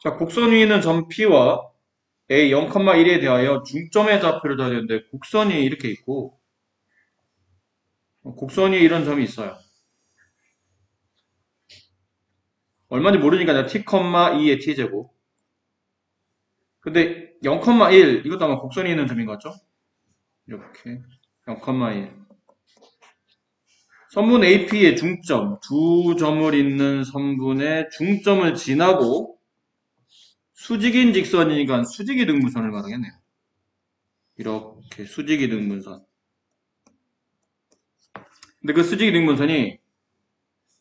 자, 곡선 위에 있는 점 P와 A 0,1에 대하여 중점의 좌표를 둬야 되는데 곡선이 이렇게 있고 곡선이 이런 점이 있어요. 얼마인지 모르니까 그냥 T,2의 T제곱. 근데 0,1 이것도 아마 곡선이 있는 점인 것 같죠? 이렇게 0,1 선분 AP의 중점 두 점을 잇는 선분의 중점을 지나고 수직인 직선이니까 수직이 등분선을 말하겠네요. 이렇게 수직이 등분선. 근데 그 수직이 등분선이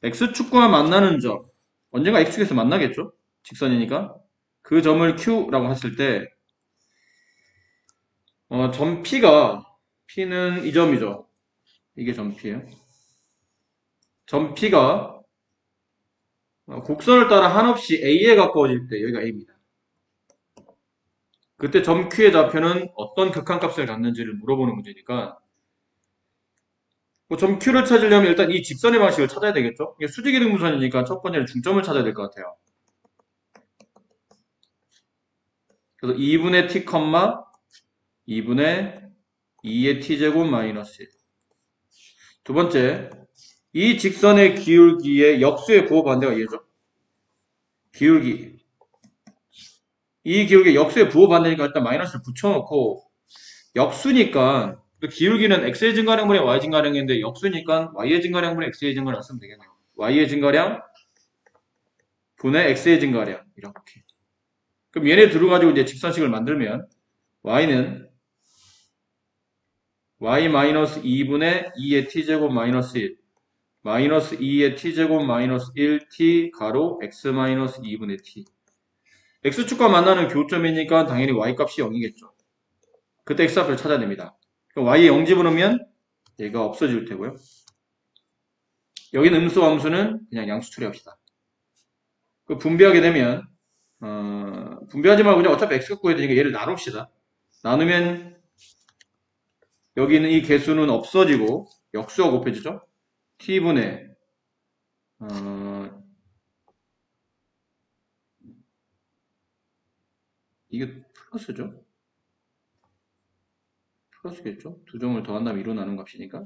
X축과 만나는 점 언젠가 X축에서 만나겠죠? 직선이니까 그 점을 Q라고 했을 때 점 P는 이 점이죠. 이게 점 P예요. 점 P가 곡선을 따라 한없이 A에 가까워질 때 여기가 A입니다. 그때 점 Q의 좌표는 어떤 극한값을 갖는지를 물어보는 문제니까 점 Q를 찾으려면 일단 이 직선의 방식을 찾아야 되겠죠? 이게 수직이 등분선이니까 첫 번째는 중점을 찾아야 될 것 같아요. 그래서 2분의 T, 2분의 2의 T제곱 마이너스 1. 두 번째, 이 직선의 기울기의 역수의 부호 반대가 얘죠. 기울기. 이 기울기의 역수의 부호 반대니까 일단 마이너스를 붙여놓고 역수니까 기울기는 x의 증가량분의 y 증가량인데 역수니까 y의 증가량분의 x의 증가량 쓰면 되겠네요. y의 증가량 분의 x의 증가량 이렇게. 그럼 얘네 들어가지고 이제 직선식을 만들면 y는 y-2분의 2의 t제곱 마이너스 1 마이너스 2의 t제곱 마이너스 1t 가로 x-2분의 t x축과 만나는 교점이니까 당연히 y값이 0이겠죠. 그때 x값을 찾아야 됩니다. y에 0 집어넣으면 얘가 없어질 테고요. 여기는 음수와 함수는 그냥 양수 처리합시다. 분배하게 되면 분배하지 말고 그냥 어차피 x값 구해야 되니까 얘를 나눕시다. 나누면 여기 있는 이 개수는 없어지고 역수가 곱해지죠. t분의 이게 플러스죠. 플러스겠죠. 두 점을 더한 다음에 2로 나눈 값이니까.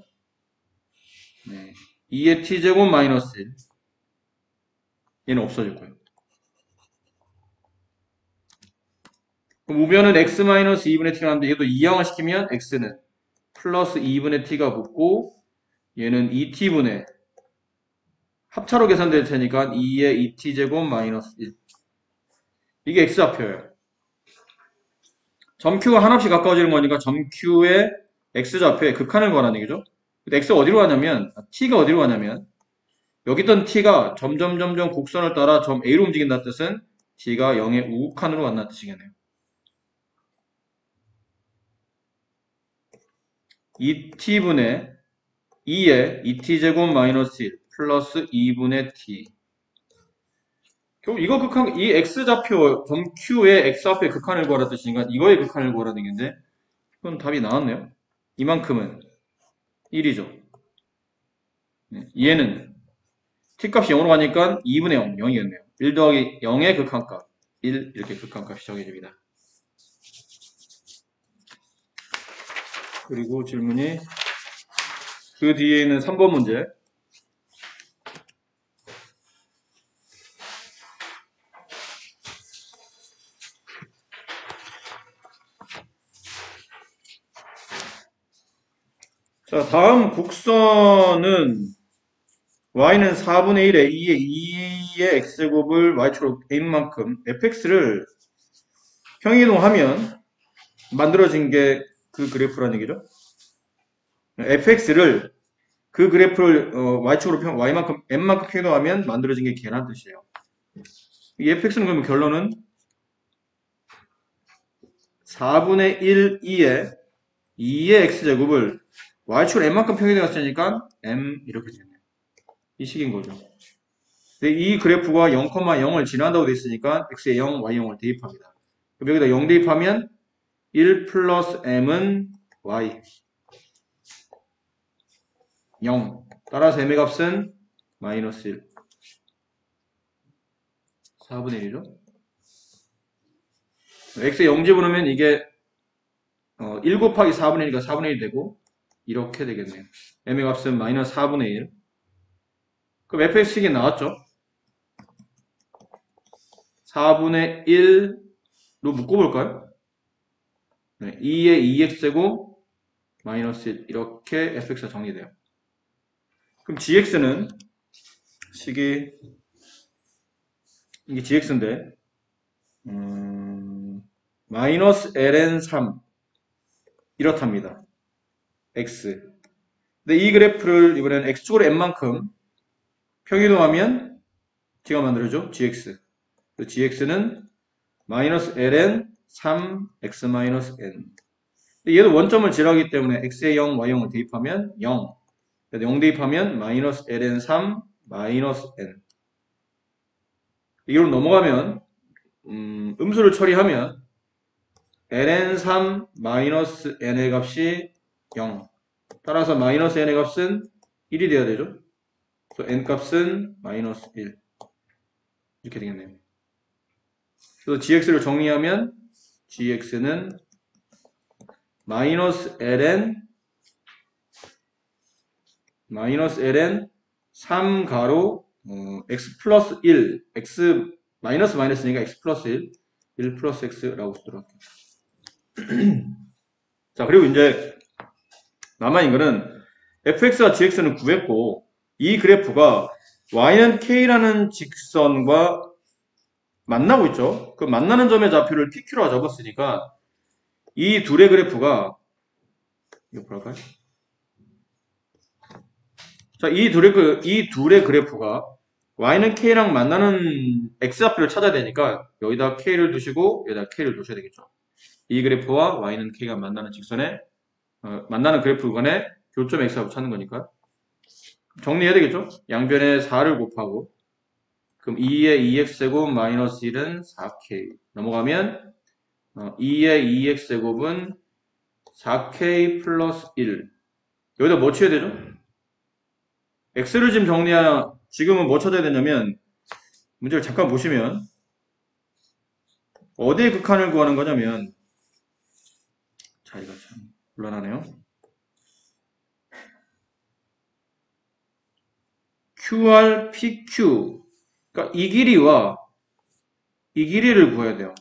네. 2의 t제곱 마이너스 1 얘는 없어질 거예요. 그럼 우변은 x-2분의 t가 나는데 얘도 이항을 시키면 x는 플러스 2분의 t가 붙고 얘는 2t분의 합차로 계산될 테니까 2의 2t제곱 마이너스 1 이게 x좌표예요. 점 Q가 한없이 가까워지는 거니까 점 Q의 x좌표에 극한을 구하라는 얘기죠. 근데 x가 어디로 가냐면 t가 어디로 가냐면 여기 있던 t가 점점 곡선을 따라 점 A로 움직인다는 뜻은 t가 0의 우극한으로 간다는 뜻이겠네요. 2t분의 2의 2t제곱 마이너스 1 플러스 2분의 t 결국 이거 극한, 이 x좌표 점 Q의 x좌표의 극한을 구하라는 뜻이니까 이거의 극한을 구하라는 얘기인데 그럼 답이 나왔네요. 이만큼은 1이죠. 얘는 t값이 0으로 가니까 2분의 0, 0이겠네요. 1 더하기 0의 극한값 1 이렇게 극한값이 정해집니다. 그리고 질문이 그 뒤에 있는 3번 문제 자 다음 곡선은 y는 4분의 1에 2의 x제곱을 y축으로 a만큼 fx를 평이동하면 만들어진 게 그 그래프란 얘기죠. fx를 그 그래프를 y축으로 y만큼 m만큼 평이동하면 만들어진 게 걔란 뜻이에요. 이 fx는 그러면 결론은 4분의 1, 2의 x제곱을 y축으로 m만큼 평이되었으니까 m 이렇게 되네요. 이 식인 거죠. 근데 이 그래프가 0,0을 지난다고 되어 있으니까 x에 0, y 0을 대입합니다. 그럼 여기다 0 대입하면 1 플러스 m은 y 0 따라서 m의 값은 마이너스 1 4분의 1이죠. x에 0 집어넣으면 이게 1 곱하기 4분의 1이니까 4분의 1 되고 이렇게 되겠네요. m의 값은 마이너스 4분의 1. 그럼 fx식이 나왔죠? 4분의 1로 묶어볼까요? 네, 2의 2x제곱 마이너스 1 이렇게 fx가 정리돼요. 그럼 gx는 식이 이게 gx인데 마이너스 ln 3 이렇답니다. x. 근데 이 그래프를 이번에는 x축으로 n만큼 평이동하면 제가 만들어줘 gx. gx는 마이너스 ln 3x 마이너스 n. 얘도 원점을 지나기 때문에 x에 0, y 0을 대입하면 0. 0 대입하면 마이너스 ln 3 마이너스 n. 이걸로 넘어가면 음수를 처리하면 ln 3 마이너스 n의 값이 0. 따라서 마이너스 n의 값은 1이 돼야 되죠. 그래서 n 값은 마이너스 1. 이렇게 되겠네요. 그래서 gx를 정리하면 gx는 마이너스 ln 3 가로 x 플러스 1 x 마이너스 마이너스니까 x 플러스 1 플러스 x라고 쓰도록 할게요. 자, 그리고 이제 남아있는 거는 fx와 gx는 구했고 이 그래프가 y는 k라는 직선과 만나고 있죠. 그 만나는 점의 좌표를 pq로 잡았으니까 이 둘의 그래프가 이거 뭐랄까요? 자, 이 둘의 그래프가 y는 k랑 만나는 x좌표를 찾아야 되니까 여기다 k를 두시고 여기다 k를 두셔야 되겠죠. 이 그래프와 y는 k가 만나는 직선에 만나는 그래프 간의 교점 x값을 찾는 거니까 정리해야 되겠죠. 양변에 4를 곱하고 그럼 2의 2x제곱 마이너스 1은 4k 넘어가면 2의 2x제곱은 4k 플러스 1 여기다 뭐 쳐야 되죠? x를 지금 지금은 뭐 찾아야 되냐면 문제를 잠깐 보시면 어디에 극한을 구하는 거냐면 자리가 참 곤란하네요. QR, PQ 그러니까 이 길이와 이 길이를 구해야 돼요.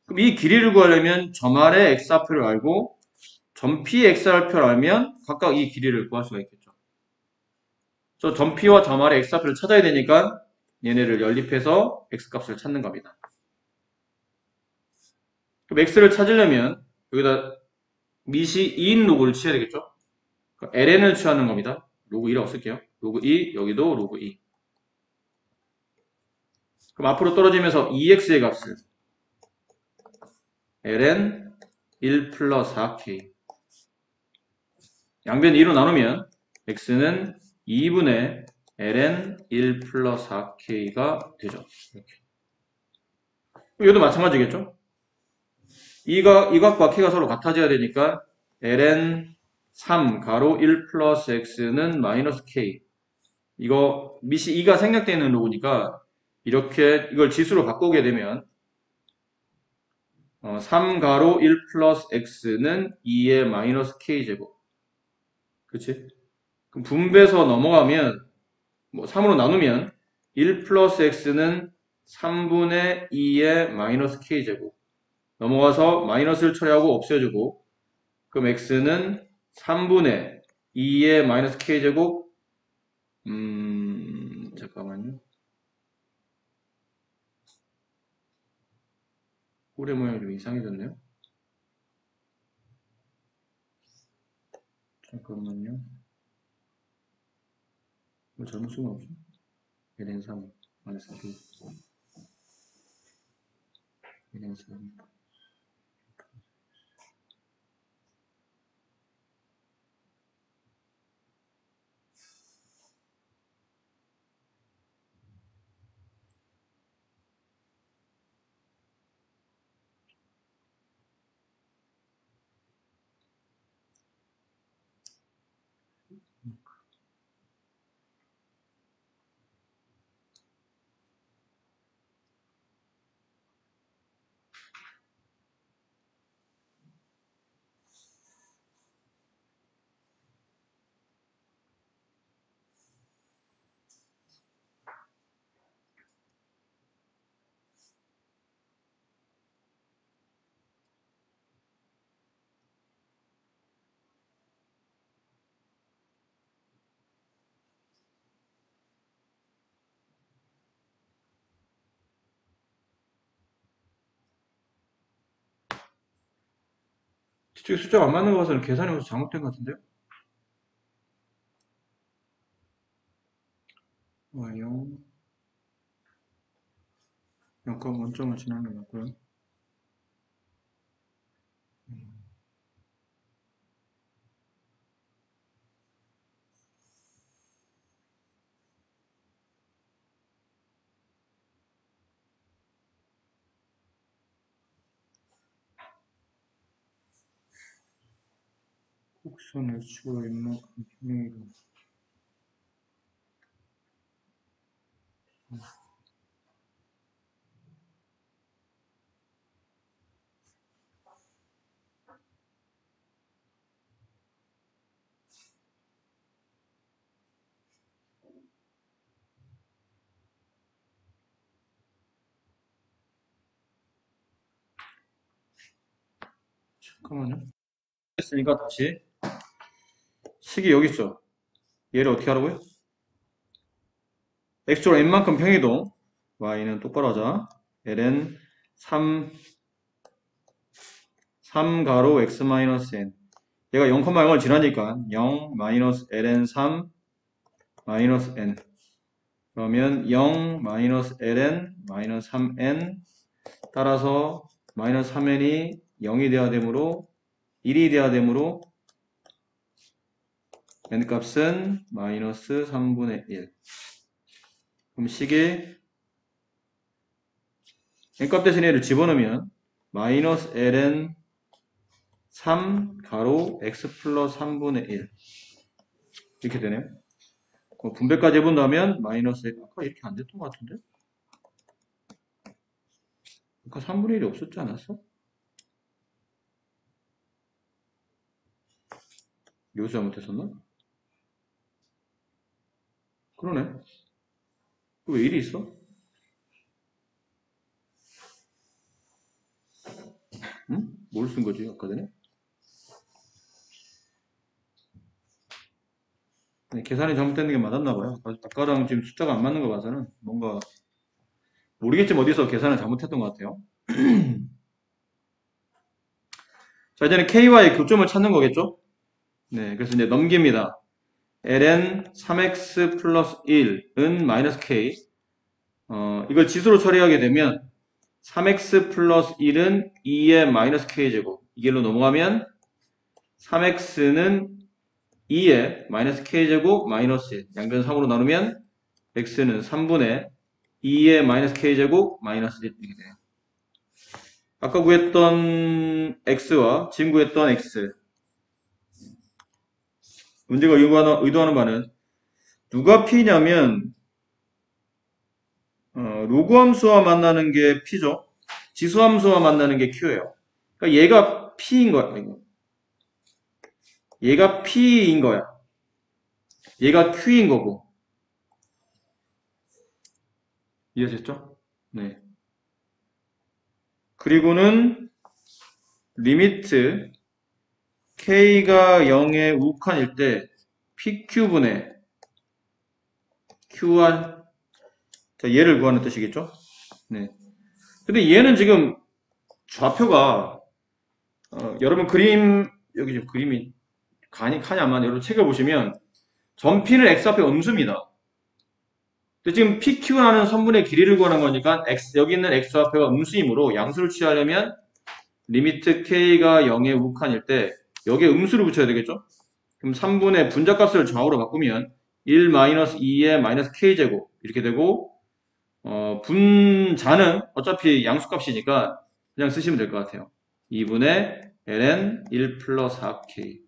그럼 이 길이를 구하려면 점 아래 x좌표를 알고 점 P의 x좌표를 알면 각각 이 길이를 구할 수가 있겠죠. 그래서 점 P와 점 아래 x좌표를 찾아야 되니까 얘네를 연립해서 x값을 찾는 겁니다. 그럼 x를 찾으려면 여기다 미시 2인 로그를 취해야 되겠죠. ln을 취하는 겁니다. 로그 2라고 쓸게요. 로그 2 여기도 로그 2 그럼 앞으로 떨어지면서 2x의 값은 ln 1 플러스 4k 양변 2로 나누면 x는 2분의 ln 1 플러스 4k가 되죠. 이렇게. 이것도 마찬가지겠죠? 이 각과 k가 서로 같아져야 되니까 ln 3 가로 1 플러스 x는 마이너스 k 이거 미시 2가 생략되어 있는 로그니까 이렇게 이걸 지수로 바꾸게 되면 3 가로 1 플러스 x는 2의 마이너스 k제곱 그치? 그럼 분배해서 넘어가면 뭐 3으로 나누면 1 플러스 x는 3분의 2의 마이너스 k제곱 넘어가서 마이너스를 처리하고 없애주고 그럼 x는 3분의 2의 마이너스 k제곱 잠깐만요. 꼬리 모양이 좀 이상해졌네요. 잠깐만요. 뭐 잘못 쓴 거 없죠? ln 3 마이너스 2 ln 3 지금 숫자가 안 맞는 거 봐서는 계산이 혹시 잘못된 것 같은데요? y 0.1점을 지나는 것 같고요. 곡선 H가 이만큼 평행이고 잠깐만요. 했으니까 다시 식이 여기 있죠. 얘를 어떻게 하라고요? x축으로 n만큼 평이동 y는 똑바로 하자. ln 3 가로 x-n 얘가 0,0을 지나니까 0 마이너스 ln 3 마이너스 n 그러면 0 마이너스 ln 마이너스 3n 따라서 마이너스 3n이 0이 돼야 되므로 1이 돼야 되므로 n 값은 마이너스 3분의 1 그럼 식에 n값 대신 얘를 집어넣으면 마이너스 ln 3 가로 x 플러스 3분의 1 이렇게 되네요. 분배까지 해본다면 마이너스 아까 이렇게 안 됐던 것 같은데? 아까 3분의 1이 없었지 않았어? 여기서 잘못했었나? 그러네. 왜 1이 있어? 응? 뭘 쓴 거지 아까 전에? 네, 계산이 잘못되는 게 맞았나 봐요. 아까랑 지금 숫자가 안 맞는 거 봐서는 뭔가 모르겠지만 어디서 계산을 잘못했던 것 같아요. 자, 이제는 K와의 교점을 찾는 거겠죠? 네, 그래서 이제 넘깁니다. ln 3x 플러스 1은 마이너스 K. 이걸 지수로 처리하게 되면 3x 플러스 1은 2의 마이너스 K제곱. 이 길로 넘어가면 3x는 2의 마이너스 K제곱 마이너스 1. 양변 3으로 나누면 x는 3분의 2의 마이너스 K제곱 마이너스 1 이렇게 돼요. 아까 구했던 x와 지금 구했던 x. 문제가 의도하는 바는 누가 p냐면 로그 함수와 만나는 게 p죠. 지수 함수와 만나는 게 q예요. 그러니까 얘가 p인 거야. 얘가 p인 거야. 얘가 q인 거고. 이해하셨죠? 네. 그리고는 리미트 k가 0의 우칸일 때 pq분의 q한 자, 얘를 구하는 뜻이겠죠? 네. 근데 얘는 지금 좌표가 여러분 그림 여기 지금 그림이 칸이 안 맞네. 여러분 책을 보시면 전피는 x 앞에 음수입니다. 근데 지금 PQ라는 선분의 길이를 구하는 거니까 여기 있는 x 앞에가 음수이므로 양수를 취하려면 리미트 k가 0의 우칸일 때 여기에 음수를 붙여야 되겠죠? 그럼 3분의 분자값을 좌우로 바꾸면 1-2의 마이너스 k제곱 이렇게 되고 분자는 어차피 양수값이니까 그냥 쓰시면 될 것 같아요. 2분의 ln 1 플러스 4k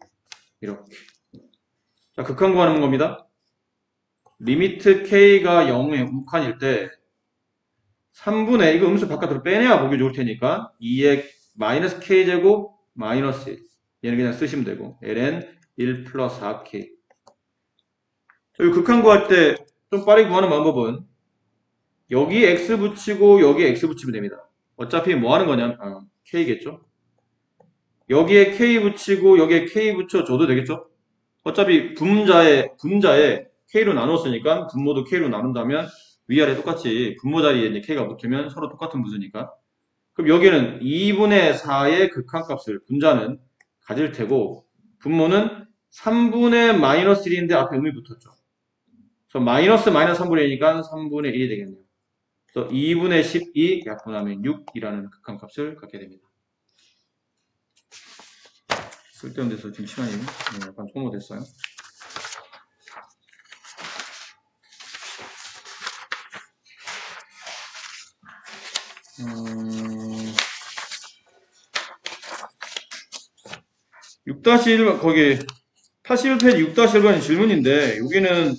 이렇게 자 극한 구하는 겁니다. 리미트 k가 0의 우칸일 때 3분의 이거 음수 바깥으로 빼내야 보기 좋을 테니까 2의 마이너스 k제곱 마이너스 1 얘는 그냥 쓰시면 되고 ln 1 플러스 4k 저희 극한 구할 때 좀 빠르게 구하는 방법은 여기 x 붙이고 여기에 x 붙이면 됩니다. 어차피 뭐 하는 거냐면 k겠죠. 여기에 k 붙이고 여기에 k 붙여줘도 되겠죠. 어차피 분자에 k로 나눴으니까 분모도 k로 나눈다면 위아래 똑같이 분모 자리에 이제 k가 붙으면 서로 똑같은 분수니까 그럼 여기는 2분의 4의 극한값을 분자는 가질 테고 분모는 3분의 마이너스 1인데 앞에 음이 붙었죠. 그래서 마이너스 3분의 1이니까 3분의 1이 되겠네요. 그래서 2분의 12 약분하면 6이라는 극한값을 갖게 됩니다. 쓸데없는 데서 지금 시간이 약간 소모됐어요. 음... 6-1 거기 81페이지 6-1번이 질문인데 이거는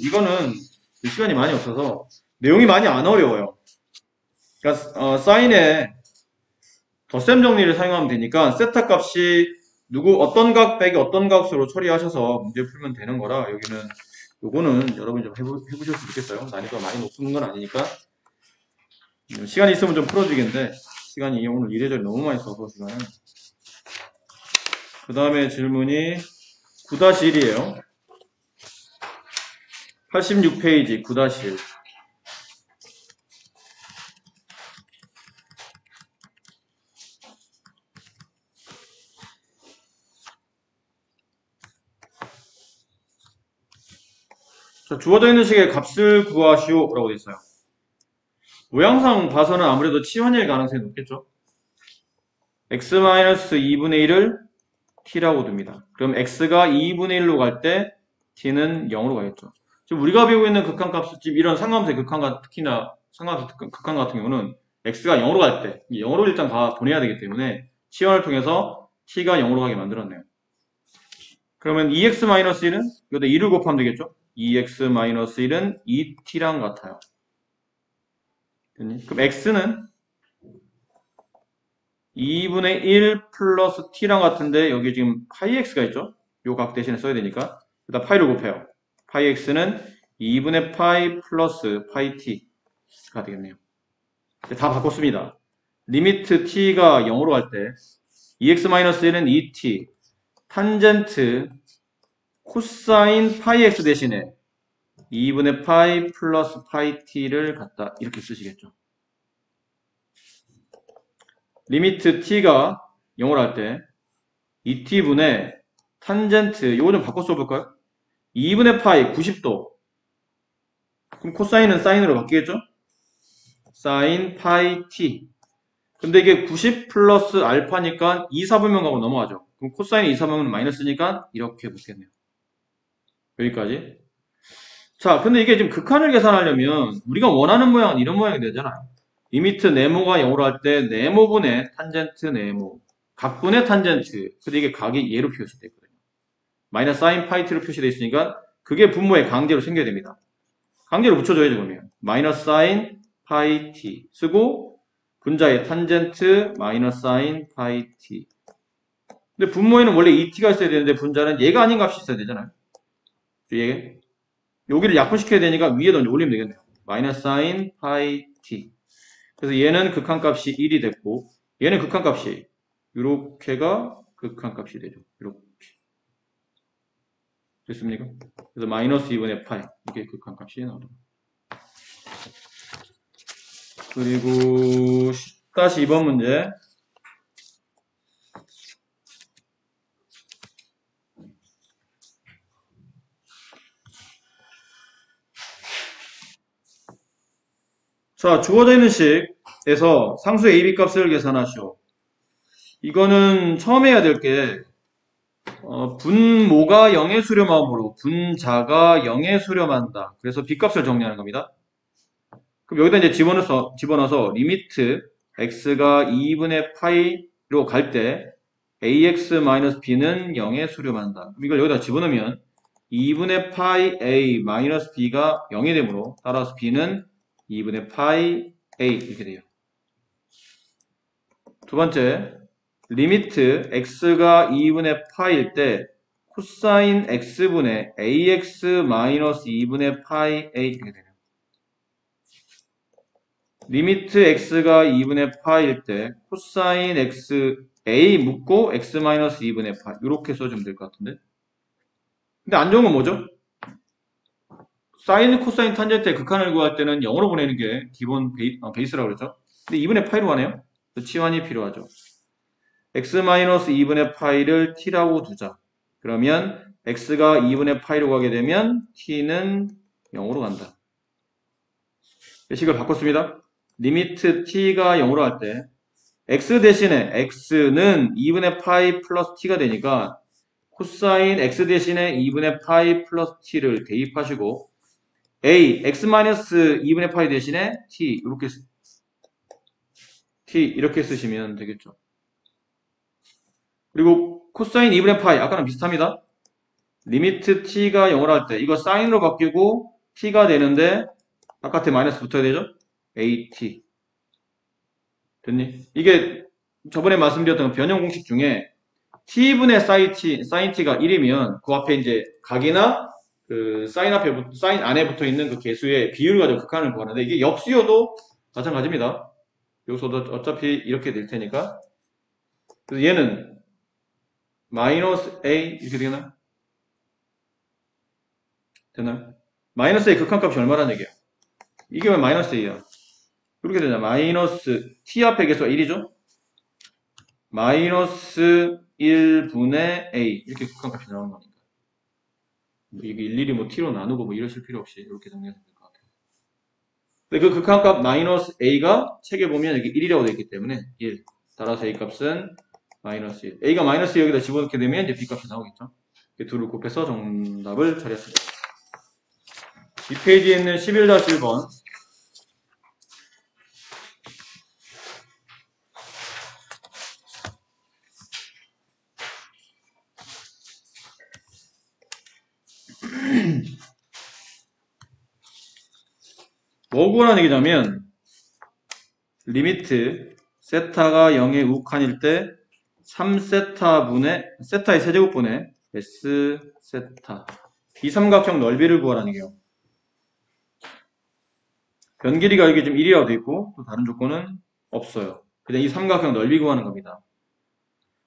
시간이 많이 없어서 내용이 많이 안 어려워요. 그러니까 사인에 덧셈 정리를 사용하면 되니까 세타 값이 어떤 각 빼기 어떤 값으로 처리하셔서 문제 풀면 되는 거라 요거는 여러분이 좀 해보셨으면 좋겠어요. 난이도가 많이 높은 건 아니니까 시간이 있으면 좀 풀어주겠는데 시간이 오늘 이래저래 너무 많이 써서 시간을. 그 다음에 질문이 9-1이에요. 86페이지 9-1. 자, 주어져 있는 식의 값을 구하시오 라고 되어 있어요. 모양상 봐서는 아무래도 치환일 가능성이 높겠죠. x-2분의 1을 t라고 둡니다. 그럼 x가 2분의 1로 갈 때 t는 0으로 가겠죠. 지금 우리가 배우고 있는 극한값, 지금 이런 상관함수의 극한값, 특히나 상관함수 극한 같은 경우는 x가 0으로 갈 때 0으로 일단 다 보내야 되기 때문에 치환을 통해서 t가 0으로 가게 만들었네요. 그러면 2x-1은 여기다 2를 곱하면 되겠죠. 2x-1은 2t랑 같아요. 그럼 x는 2분의 1 플러스 t랑 같은데 여기 지금 파이 x가 있죠? 요 각 대신에 써야 되니까 일단 파이를 곱해요. 파이 x는 2분의 파이 플러스 파이 t가 되겠네요. 다 바꿨습니다. 리미트 t가 0으로 갈 때 2x-1은 2t 탄젠트 코사인 파이 x 대신에 2분의 파이 플러스 파이 t를 갖다 이렇게 쓰시겠죠. 리미트 t가 0으로 할 때 2t분의 탄젠트 이거 좀 바꿔 써볼까요? 2분의 파이 90도 그럼 코사인은 사인으로 바뀌겠죠? 사인 파이 t 근데 이게 90 플러스 알파니까 2, 4분면각으로 넘어가죠. 그럼 코사인 2, 4분면 마이너스니까 이렇게 붙겠네요. 여기까지. 자, 근데 이게 지금 극한을 계산하려면 우리가 원하는 모양은 이런 모양이 되잖아요. 리미트 네모가 0으로 할 때 네모분의 탄젠트 네모 각분의 탄젠트 근데 이게 각이 얘로 표시되어 있거든요. 마이너스 사인 파이 t로 표시되어 있으니까 그게 분모에 강제로 생겨야 됩니다. 강제로 붙여줘야죠. 그러면 마이너스 사인 파이 t 쓰고 분자의 탄젠트 마이너스 사인 파이 t 근데 분모에는 원래 2t가 있어야 되는데 분자는 얘가 아닌 값이 있어야 되잖아요. 얘 여기를 약분시켜야 되니까 위에다 올리면 되겠네요. 마이너스 사인 파이 t 그래서 얘는 극한값이 1이 됐고 얘는 극한값이 이렇게가 극한값이 되죠. 이렇게 됐습니까? 그래서 마이너스 2분의 파이 이게 극한값이 나옵니다. 그리고 10-2번 문제 자, 주어져 있는 식에서 상수의 a, b 값을 계산하시오. 이거는 처음 해야 될 게 분모가 0에 수렴하므로 분자가 0에 수렴한다. 그래서 b 값을 정리하는 겁니다. 그럼 여기다 이제 집어넣어서 리미트 x가 2분의 파이로 갈 때 ax-b는 0에 수렴한다. 이걸 여기다 집어넣으면 2분의 파이 a 마이너스 b가 0이 되므로 따라서 b는 2분의 파이 a 이렇게 돼요. 두 번째, 리미트 x가 2분의 파이일 때 코사인 x분의 ax 마이너스 2분의 파이 a 이렇게 되네요. 리미트 x가 2분의 파이일 때 코사인 x a 묶고 x 마이너스 2분의 파이 이렇게 써주면 될 것 같은데 근데 안 좋은 건 뭐죠? 사인, 코사인, 탄젠트의 극한을 구할 때는 0으로 보내는 게 기본 베이스라고 그랬죠. 근데 2분의 파이로 가네요. 치환이 필요하죠. x-2분의 파이를 t라고 두자. 그러면 x가 2분의 파이로 가게 되면 t는 0으로 간다. 식을 바꿨습니다. 리미트 t가 0으로 할 때 x 대신에 x는 2분의 파이 플러스 t가 되니까 코사인 x 대신에 2분의 파이 플러스 t를 대입하시고 a x-2분의 파이 대신에 t 이렇게 쓰시면 되겠죠. 그리고 코사인 2분의 파이 아까랑 비슷합니다. 리미트 t가 0으로 할 때 이거 사인으로 바뀌고 t가 되는데 바깥에 마이너스 붙어야 되죠? at 됐니? 이게 저번에 말씀드렸던 변형 공식 중에 t분의 sin t가 1이면 그 앞에 이제 각이나 그 사인 안에 붙어 있는 그 개수의 비율을 가지고 극한을 구하는데 이게 역수요도 마찬가지입니다. 여기서도 어차피 이렇게 될 테니까. 그래서 얘는 마이너스 a 이렇게 되나? 되나요? 마이너스 a 극한값이 얼마라는 얘기야? 이게 왜 마이너스 a야? 그렇게 되냐? 마이너스 t 앞에 개수가 1이죠? 마이너스 1분의 a 이렇게 극한값이 나오는 거니까 이게 일일이 뭐 t로 나누고 뭐 이러실 필요 없이 이렇게 정리하면 될 것 같아요. 근데 그 극한값 마이너스 a가 책에 보면 여기 1이라고 되어 있기 때문에 1 따라서 a 값은 마이너스 1 a가 마이너스 1 여기다 집어넣게 되면 이제 b 값이 나오겠죠. 이 둘을 곱해서 정답을 처리했습니다. 이 페이지에 있는 11-1번 뭐 구하라는 얘기냐면 리미트 세타가 0의 우칸일 때 3세타분의 세타의 세제곱분의 S세타 이 삼각형 넓이를 구하라는 얘기예요. 변 길이가 이게 지금 1이라고 되어 있고 또 다른 조건은 없어요. 그냥 이 삼각형 넓이 구하는 겁니다.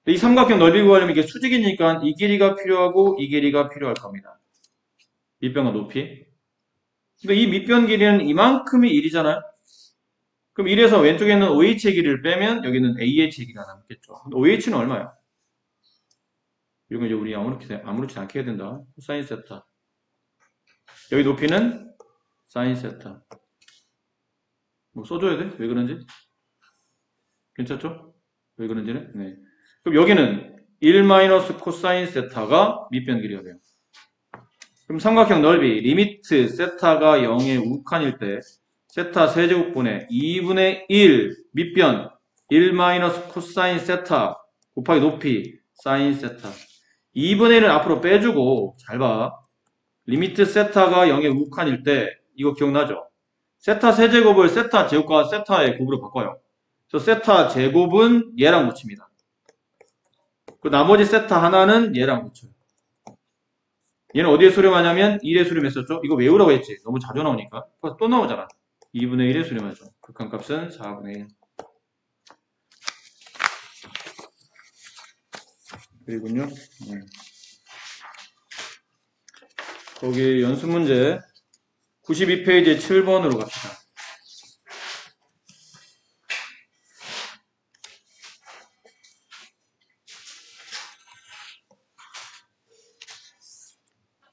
이 삼각형 넓이 구하려면 이게 수직이니까 이 길이가 필요하고 이 길이가 필요할 겁니다. 밑변과 높이. 근데 이 밑변 길이는 이만큼이 1이잖아요. 그럼 1에서 왼쪽에 있는 OH의 길이를 빼면 여기는 AH의 길이가 남겠죠. 근데 OH는 얼마야? 이런 거 이제 우리 아무렇지 않게 해야 된다. 사인 세타. 여기 높이는 사인 세타. 뭐 써줘야 돼? 왜 그런지? 괜찮죠? 왜 그런지는? 네. 그럼 여기는 1 마이너스 코사인 세타가 밑변 길이가 돼요. 그럼 삼각형 넓이 리미트 세타가 0의 우칸일 때 세타 세제곱분의 2분의 1 밑변 1 마이너스 코사인 세타 곱하기 높이 사인 세타 2분의 1은 앞으로 빼주고 잘 봐. 리미트 세타가 0의 우칸일 때 이거 기억나죠? 세타 세제곱을 세타 제곱과 세타의 곱으로 바꿔요. 그래서 세타 제곱은 얘랑 붙입니다. 그 나머지 세타 하나는 얘랑 붙여요. 얘는 어디에 수렴하냐면 1에 수렴했었죠? 이거 외우라고 했지. 너무 자주 나오니까. 또 나오잖아. 2분의 1에 수렴하죠. 극한값은 4분의 1. 그리군요. 거기 연습 문제 92페이지 7번으로 갑시다.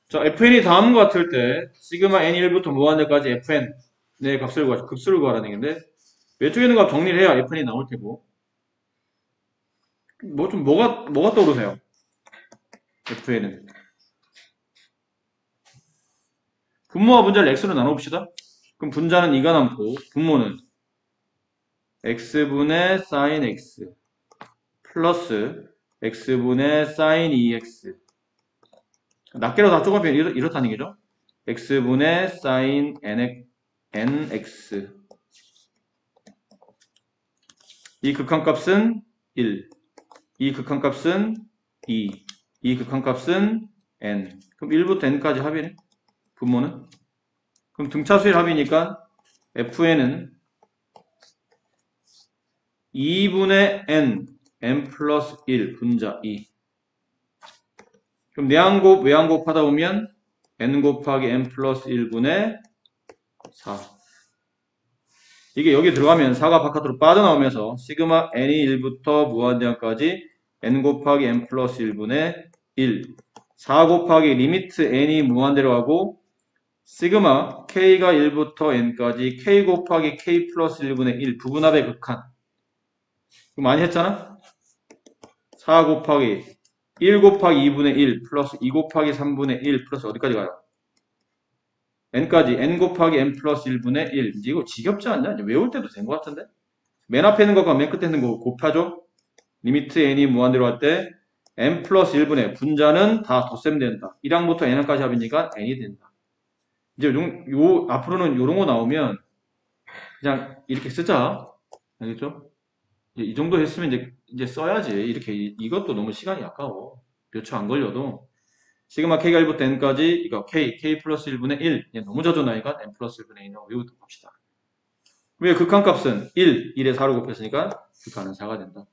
자, fn이 다음과 같을 때 시그마 n1부터 무한대까지 fn의 값을 구하죠. 급수를 구하라는 얘기인데 왼쪽에 있는 값 정리를 해야 fn이 나올 테고 뭐가 떠오르세요? fn은 분모와 분자를 x로 나눠봅시다. 그럼 분자는 2가 남고 분모는 x분의 sin x 플러스 x분의 sin 2x 낱개로 다 쪼개면 이렇다는 얘기죠. x분의 sin nx 이 극한값은 1 이 극한값은 2 이 극한값은 n 그럼 1부터 n까지 합이네. 분모는 그럼 등차수의 합이니까 fn은 2분의 n 플러스 1 분자 2 그럼 내항곱 외항곱 하다 보면 n 곱하기 n 플러스 1분의 4 이게 여기 들어가면 4가 바깥으로 빠져나오면서 시그마 n이 1부터 무한대항까지 n 곱하기 n 플러스 1분의 1 4 곱하기 리미트 n이 무한대로 가고 시그마 k가 1부터 n까지 k 곱하기 k 플러스 1분의 1 부분합의 극한 이거 많이 했잖아? 4 곱하기 1 곱하기 2분의 1 플러스 2 곱하기 3분의 1 플러스 어디까지 가요? n까지 n 곱하기 n 플러스 1분의 1 이제 이거 지겹지 않냐? 이제 외울 때도 된 것 같은데? 맨 앞에 있는 것과 맨 끝에 있는 거 곱하죠? 리미트 n이 무한대로 할 때 n 플러스 1분의 분자는 다 덧셈 된다. 1항부터 n항까지 합이니까 n이 된다. 이제 앞으로는 요런 거 나오면 그냥 이렇게 쓰자. 알겠죠? 이 정도 했으면 이제 써야지. 이렇게 이것도 너무 시간이 아까워. 몇 초 안 걸려도 시그마 k가 1부터 n까지 이거 k 플러스 1분의 1 너무 자주 나니까 n 플러스 1분의 1을 외우도록 합시다. 왜 극한값은 1에 4로 곱했으니까 극한은 4가 된다.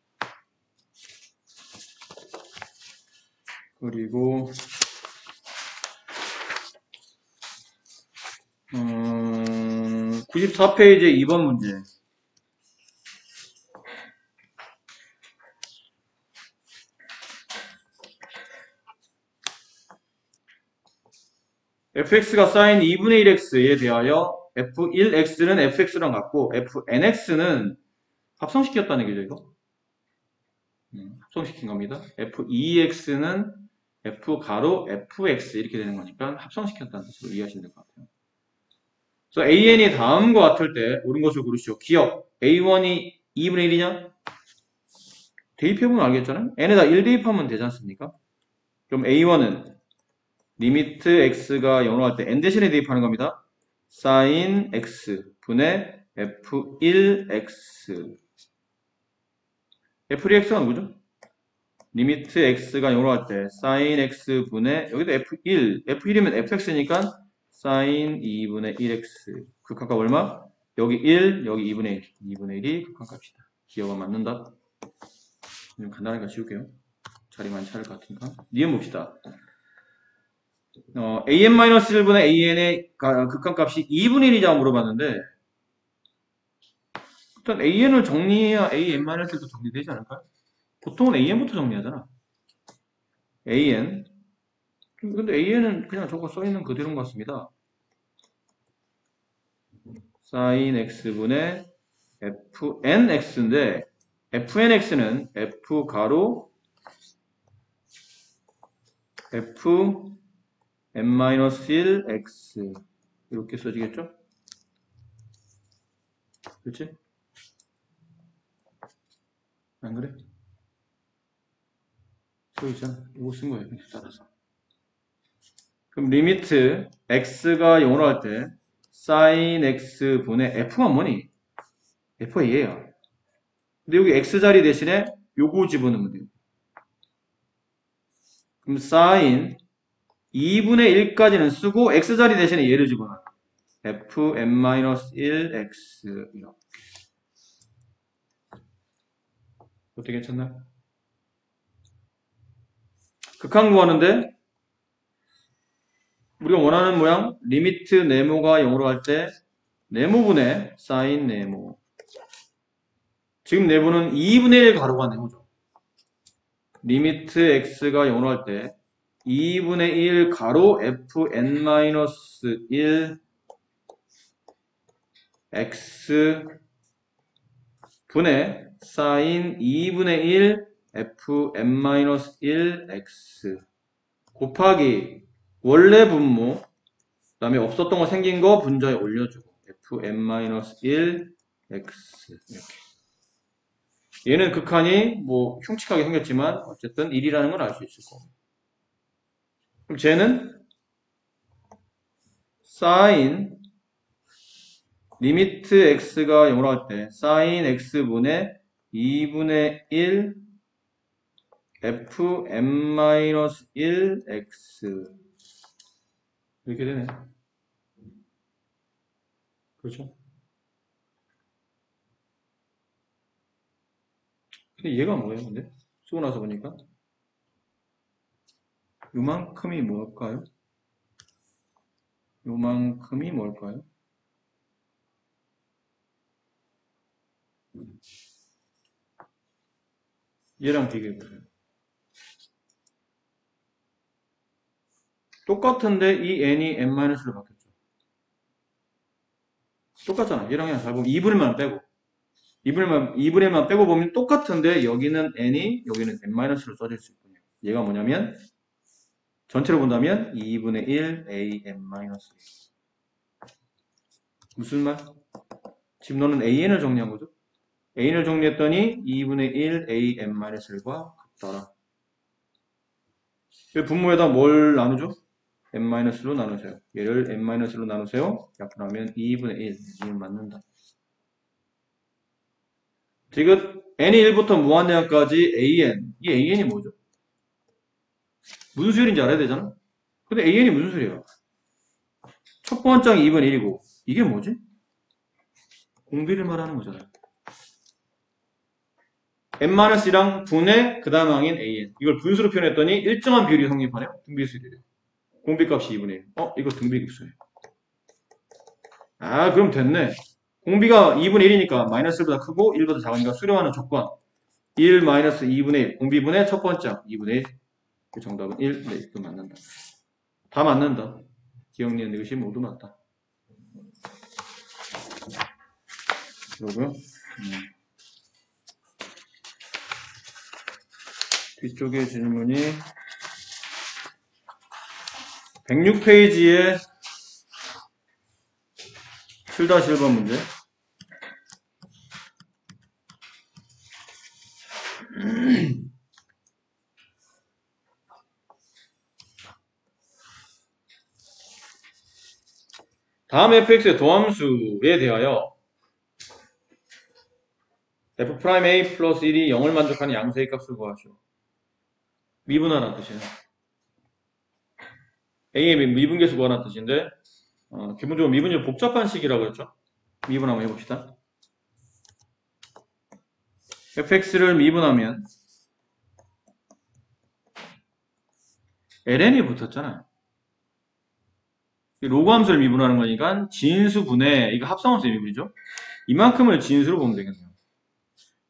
그리고 94페이지 2번 문제. fx가 sin 2분의 1x에 대하여 f1x는 fx랑 같고 fnx는 합성시켰다는 얘기죠, 이거. 합성시킨 겁니다. f2x는 f 가로 fx 이렇게 되는 거니까 합성시켰다는 뜻으로 이해하시면 될 것 같아요. 그래서 an이 다음과 같을 때 옳은 것을 고르시오. 기억 a1이 2분의 1이냐? 대입해보면 알겠잖아요. n에다 1 대입하면 되지 않습니까? 그럼 a1은 리미트 x가 0으로 할 때 n 대신에 대입하는 겁니다. sin x 분의 f1x f1x가 누구죠? 리미트 x가 0으로 할 때 sin x 분의 여기도 f1이면 fx니까 sin 2분의 1x 극한값 얼마? 여기 1 여기 2분의 1 2분의 1이 극한값이다. 기억은 맞는다. 좀 간단하게 지울게요. 자리 많이 차릴 것 같으니까 니은 봅시다. an-1분의 an의 극한값이 2분의 1이자 물어봤는데 일단 an을 정리해야 an-1도 정리되지 않을까요? 보통은 an부터 정리하잖아. an 근데 an은 그냥 저거 써있는 그대로인 것 같습니다. sin x분의 fnx인데 fnx는 f 가로 fn-1x 이렇게 써지겠죠? 그렇지? 안 그래? 써있잖아. 이거 쓴 거예요. 따라서. 그럼 리미트 x가 0으로 할 때 sin x분의 f가 뭐니? f가 얘야. 근데 여기 x자리 대신에 요거 집어넣으면 돼요. 그럼 sin 2분의 1까지는 쓰고 x자리 대신에 얘를 집어넣어요. fn-1x 이렇게. 어떻게 괜찮나요? 극한 구하는데 우리가 원하는 모양 리미트 네모가 0으로 할 때 네모분의 sin 네모 지금 네모는 2분의 1 가로가 네모죠. 리미트 x가 0으로 할 때 2분의 1 가로 fn-1 x 분의 sin 2분의 1 fn-1 x 곱하기 원래 분모 그 다음에 없었던 거 생긴 거 분자에 올려주고 fn-1 x 이렇게 얘는 극한이 뭐 흉측하게 생겼지만 어쨌든 1이라는 걸 알 수 있을 거고 그럼 쟤는 sin 리미트 x가 0으로 할 때 sin x분의 2분의 1 fn-1 x 이렇게 되네. 그렇죠? 근데 얘가 뭐예요, 근데? 쓰고 나서 보니까 요만큼이 뭘까요? 요만큼이 뭘까요? 얘랑 비교해보세요. 똑같은데 이 n이 n-로 바뀌었죠. 똑같잖아. 얘랑 그냥 잘 보면 2분의 1만 빼고 2분의 1만 빼고 보면 똑같은데 여기는 n이 여기는 n-로 써질 수 있군요. 얘가 뭐냐면 전체로 본다면 2분의 1 an-1 무슨 말? 지금 너는 an을 정리한 거죠? an을 정리했더니 2분의 1 an-1과 같더라. 분모에다 뭘 나누죠? n-로 나누세요. 얘를 n-로 나누세요. 약분하면 2분의 1. 이는 맞는다. 지금 n이 1부터 무한대항까지 an. 이 an이 뭐죠? 무슨 수열인지 알아야 되잖아? 근데 an이 무슨 수열이에요? 첫 번째 항이 2분의 1이고 이게 뭐지? 공비를 말하는 거잖아요. n-1랑 분의 그 다음 항인 an. 이걸 분수로 표현했더니 일정한 비율이 성립하네요. 등비수열이래요. 공비값이 2분의 1. 이거 등비급수예요. 아, 그럼 됐네. 공비가 2분의 1이니까 마이너스 1보다 크고 1보다 작으니까 수렴하는 조건 1 마이너스 2분의 1 공비분의 첫 번째 2분의 1. 그 정답은 1. 네, 이거 맞는다. 다 맞는다. 기억니은 이것이 모두 맞다. 그러고요. 뒤쪽에 질문이 106페이지에 7-1번 문제. 다음 fx의 도함수에 대하여 f'A 플러스 1이 0을 만족하는 양수의 값을 구하시오. 미분하라는 뜻이에요. A의 미분계수 구하라는 뜻인데 기본적으로 미분이 복잡한 식이라고 했죠. 미분 한번 해봅시다. fx를 미분하면 ln이 붙었잖아요. 로그 함수를 미분하는 거니까 진수분의 이거 합성함수의 미분이죠. 이만큼을 진수로 보면 되겠네요.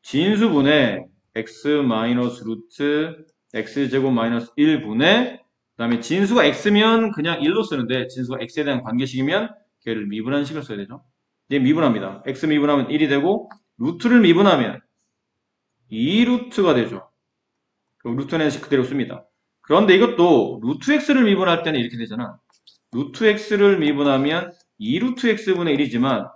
진수분의 x 마이너스 루트 x제곱 마이너스 1분의 그 다음에 진수가 x면 그냥 1로 쓰는데 진수가 x에 대한 관계식이면 걔를 미분하는 식을 써야 되죠. 이제 미분합니다. x 미분하면 1이 되고 루트를 미분하면 2루트가 되죠. 그럼 루트는 그대로 씁니다. 그런데 이것도 루트 x를 미분할 때는 이렇게 되잖아. 루트 x를 미분하면 2루트 x분의 1이지만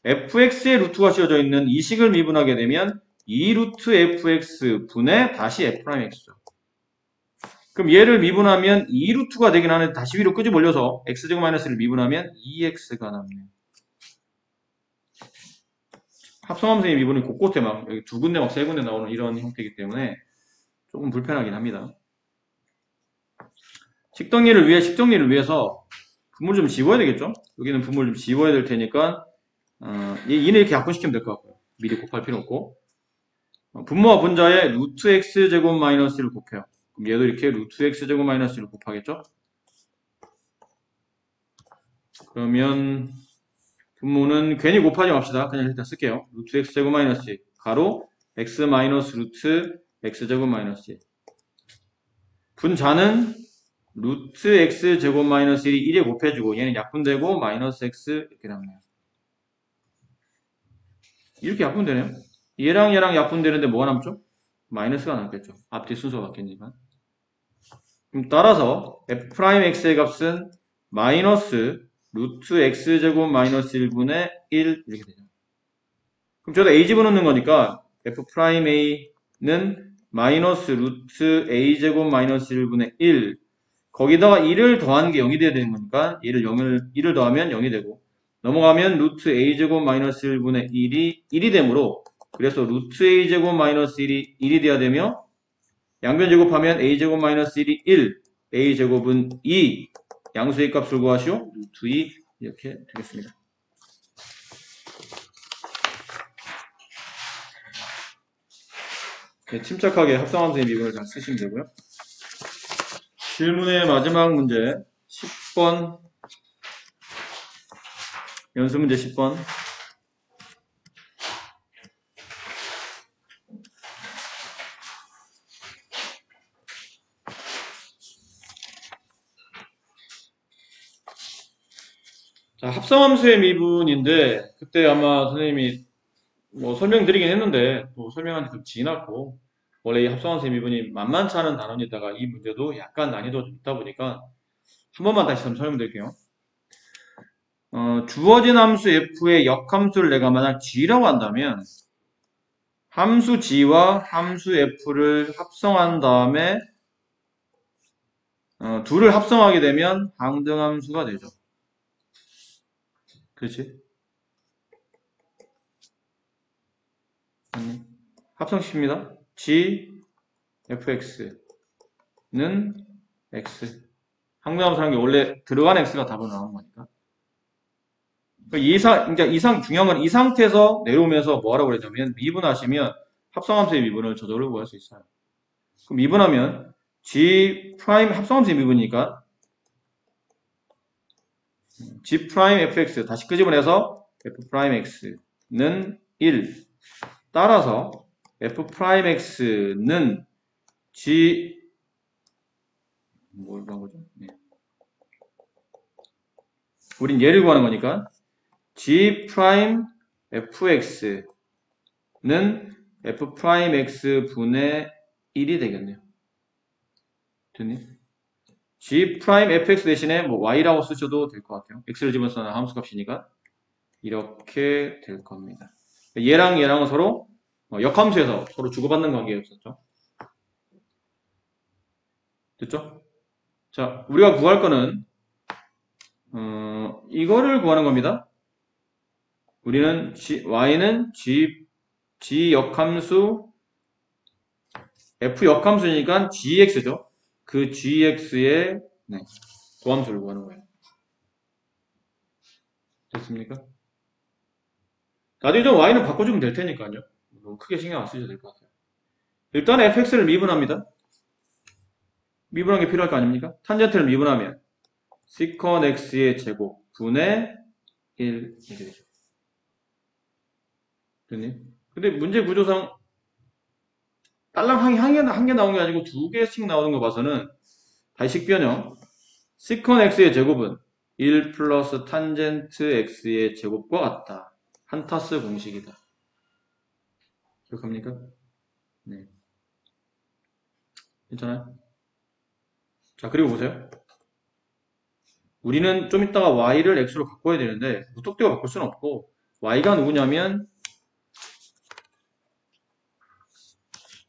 fx의 루트가 씌워져 있는 이 식을 미분하게 되면 2루트 fx 분의 다시 f'x죠. 그럼 얘를 미분하면 2루트가 되긴 하는데 다시 위로 끄집어 올려서 x제곱 마이너스를 미분하면 2x가 남네요. 합성함수의 미분은 곳곳에 막 여기 두 군데 막 세 군데 나오는 이런 형태이기 때문에 조금 불편하긴 합니다. 식정리를 위해서 분모를 좀 지워야 되겠죠? 여기는 분모를 좀 지워야 될 테니까 얘는 이렇게 약분시키면 될 것 같고요. 미리 곱할 필요 없고 분모와 분자에 루트 x제곱 마이너스를 곱해요. 그럼 얘도 이렇게 루트 x제곱 마이너스를 곱하겠죠? 그러면 분모는 괜히 곱하지 맙시다. 그냥 일단 쓸게요. 루트 x제곱 마이너스 가로 x 마이너스 루트 x제곱 마이너스 분자는 루트 x제곱 마이너스 1이 1에 곱해주고 얘는 약분되고 마이너스 x 이렇게 남네요. 이렇게 약분되네요. 얘랑 약분되는데 뭐가 남죠? 마이너스가 남겠죠. 앞뒤 순서가 바뀌니까. 그럼 따라서 f'x의 값은 마이너스 루트 x제곱 마이너스 1분의 1 이렇게 되죠. 그럼 저도 a 집어넣는 거니까 f'a는 마이너스 루트 a제곱 마이너스 1분의 1 거기다가 1을 더한 게 0이 돼야 되는 거니까 1을 더하면 0이 되고 넘어가면 루트 a제곱 마이너스 1분의 1이 되므로 그래서 루트 a제곱 마이너스 1이 1이 돼야 되며 양변 제곱하면 a제곱 마이너스 1이 1 a제곱은 2 양수의 값을 구하시오. 루트 2 이렇게 되겠습니다. 네, 침착하게 합성함수의 미분을 잘 쓰시면 되고요. 질문의 마지막 문제 10번 연습 문제 10번 자, 합성함수의 미분인데, 그때 아마 선생님이 뭐 설명드리긴 했는데, 또 설명한 지 좀 지났고, 원래 이 합성함수의 미분이 만만치 않은 단원이다가 이 문제도 약간 난이도가 좀 있다 보니까, 한 번만 다시 한번 설명드릴게요. 주어진 함수 f의 역함수를 내가 만약 g라고 한다면, 함수 g와 함수 f를 합성한 다음에, 둘을 합성하게 되면 항등함수가 되죠. 그렇지? 합성시킵니다. g, fx는 x. 항등함수라는 게 원래 들어간 x가 답으로 나오는 거니까. 그러니까 중요한 건 이 상태에서 내려오면서 뭐라고 그랬냐면, 미분하시면 합성함수의 미분을 저절로 구할 수 있어요. 그럼 미분하면 g 프라임 합성함수의 미분이니까 g 프라임 fx 다시 끄집어내서 f 프라임 x는 1. 따라서 f 프라임 x는 g 뭘 구한 거죠? 네. 우린 얘를 구하는 거니까 g 프라임 fx는 f 프라임 x 분의 1이 되겠네요. 됐니? g 프라임 fx 대신에 뭐 y라고 쓰셔도 될 것 같아요. x를 집어넣는 함수값이니까 이렇게 될 겁니다. 얘랑 얘랑은 서로 역함수에서 서로 주고받는 관계였었죠. 됐죠? 자, 우리가 구할 거는 이거를 구하는 겁니다. 우리는 y는 g 역함수 f 역함수니까 gx죠. 그 gx의 도함수를 구하는 거예요. 됐습니까? 나중에 좀 y는 바꿔주면 될 테니까요. 너무 크게 신경 안 쓰셔도 될 것 같아요. 일단 fx를 미분합니다. 미분한 게 필요할 거 아닙니까? 탄젠트를 미분하면 secant x의 제곱 분의 1 이렇게 되죠. 됐니? 근데 문제 구조상 딸랑 한 개 나온 게 아니고 두 개씩 나오는 거 봐서는 다시 변형 secant x의 제곱은 1 플러스 탄젠트 x의 제곱과 같다. 한타스 공식이다. 기억합니까? 네. 괜찮아요? 자, 그리고 보세요. 우리는 좀 이따가 y를 x로 바꿔야 되는데 무턱대고 바꿀 수는 없고 y가 누구냐면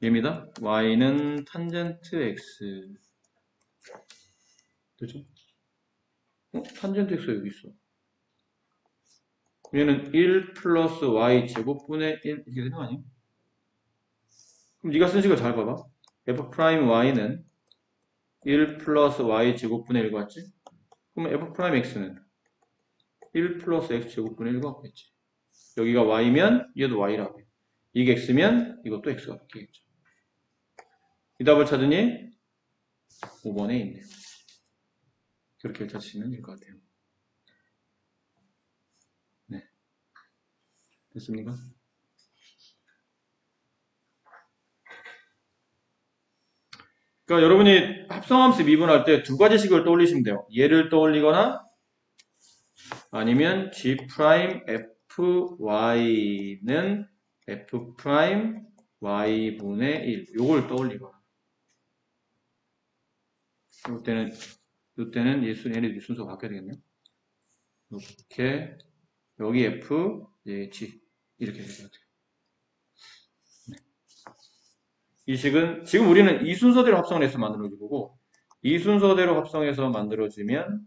얘입니다. y는 탄젠트 x 그죠? 탄젠트 x가 여기 있어. 얘는 1 플러스 y 제곱분의 1 이렇게 되는 거 아니야? 그럼 네가 쓴 식을 잘 봐봐. f 프라임 y는 1 플러스 y 제곱분의 1 같지? 그러면 f 프라임 x는 1 플러스 x 제곱분의 1과 같겠지. 여기가 y면 얘도 y라고 해. 이게 x면 이것도 x가 바뀌겠죠. 이 답을 찾으니 5번에 있네요. 그렇게 찾으시면 될 것 같아요. 네. 됐습니까? 그러니까 여러분이 합성함수 미분할 때 두 가지 식을 떠올리시면 돼요. 얘를 떠올리거나 아니면 g 프라임 fy는 f 프라임 y분의 1 요걸 떠올리거나 이때는 얘네들 순서가 바뀌어야 되겠네요. 이렇게 여기 f, g 이렇게 될 것 같아요. 이 식은 지금 우리는 이 순서대로 합성을 해서 만들어줄 거고 이 순서대로 합성해서 만들어주면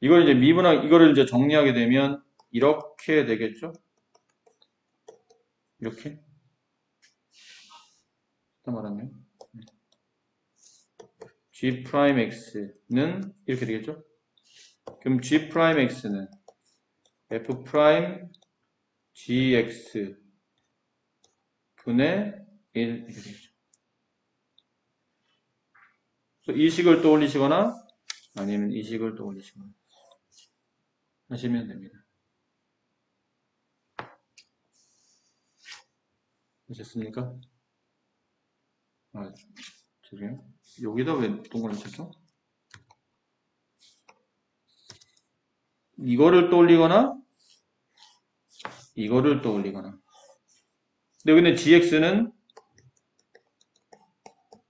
이거를 이제 정리하게 되면 이렇게 되겠죠? 이렇게? 말하면 g 프라임 x는 이렇게 되겠죠? 그럼 g 프라임 x는 f 프라임 gx 분의 1 이렇게 되겠죠. 그래서 이 식을 떠올리시거나 아니면 이 식을 떠올리시거나 하시면 됩니다. 되셨습니까? 아, 죄송해요. 여기다 왜 동그라미 쳤죠? 이거를 떠올리거나 이거를 떠올리거나. 근데 gx는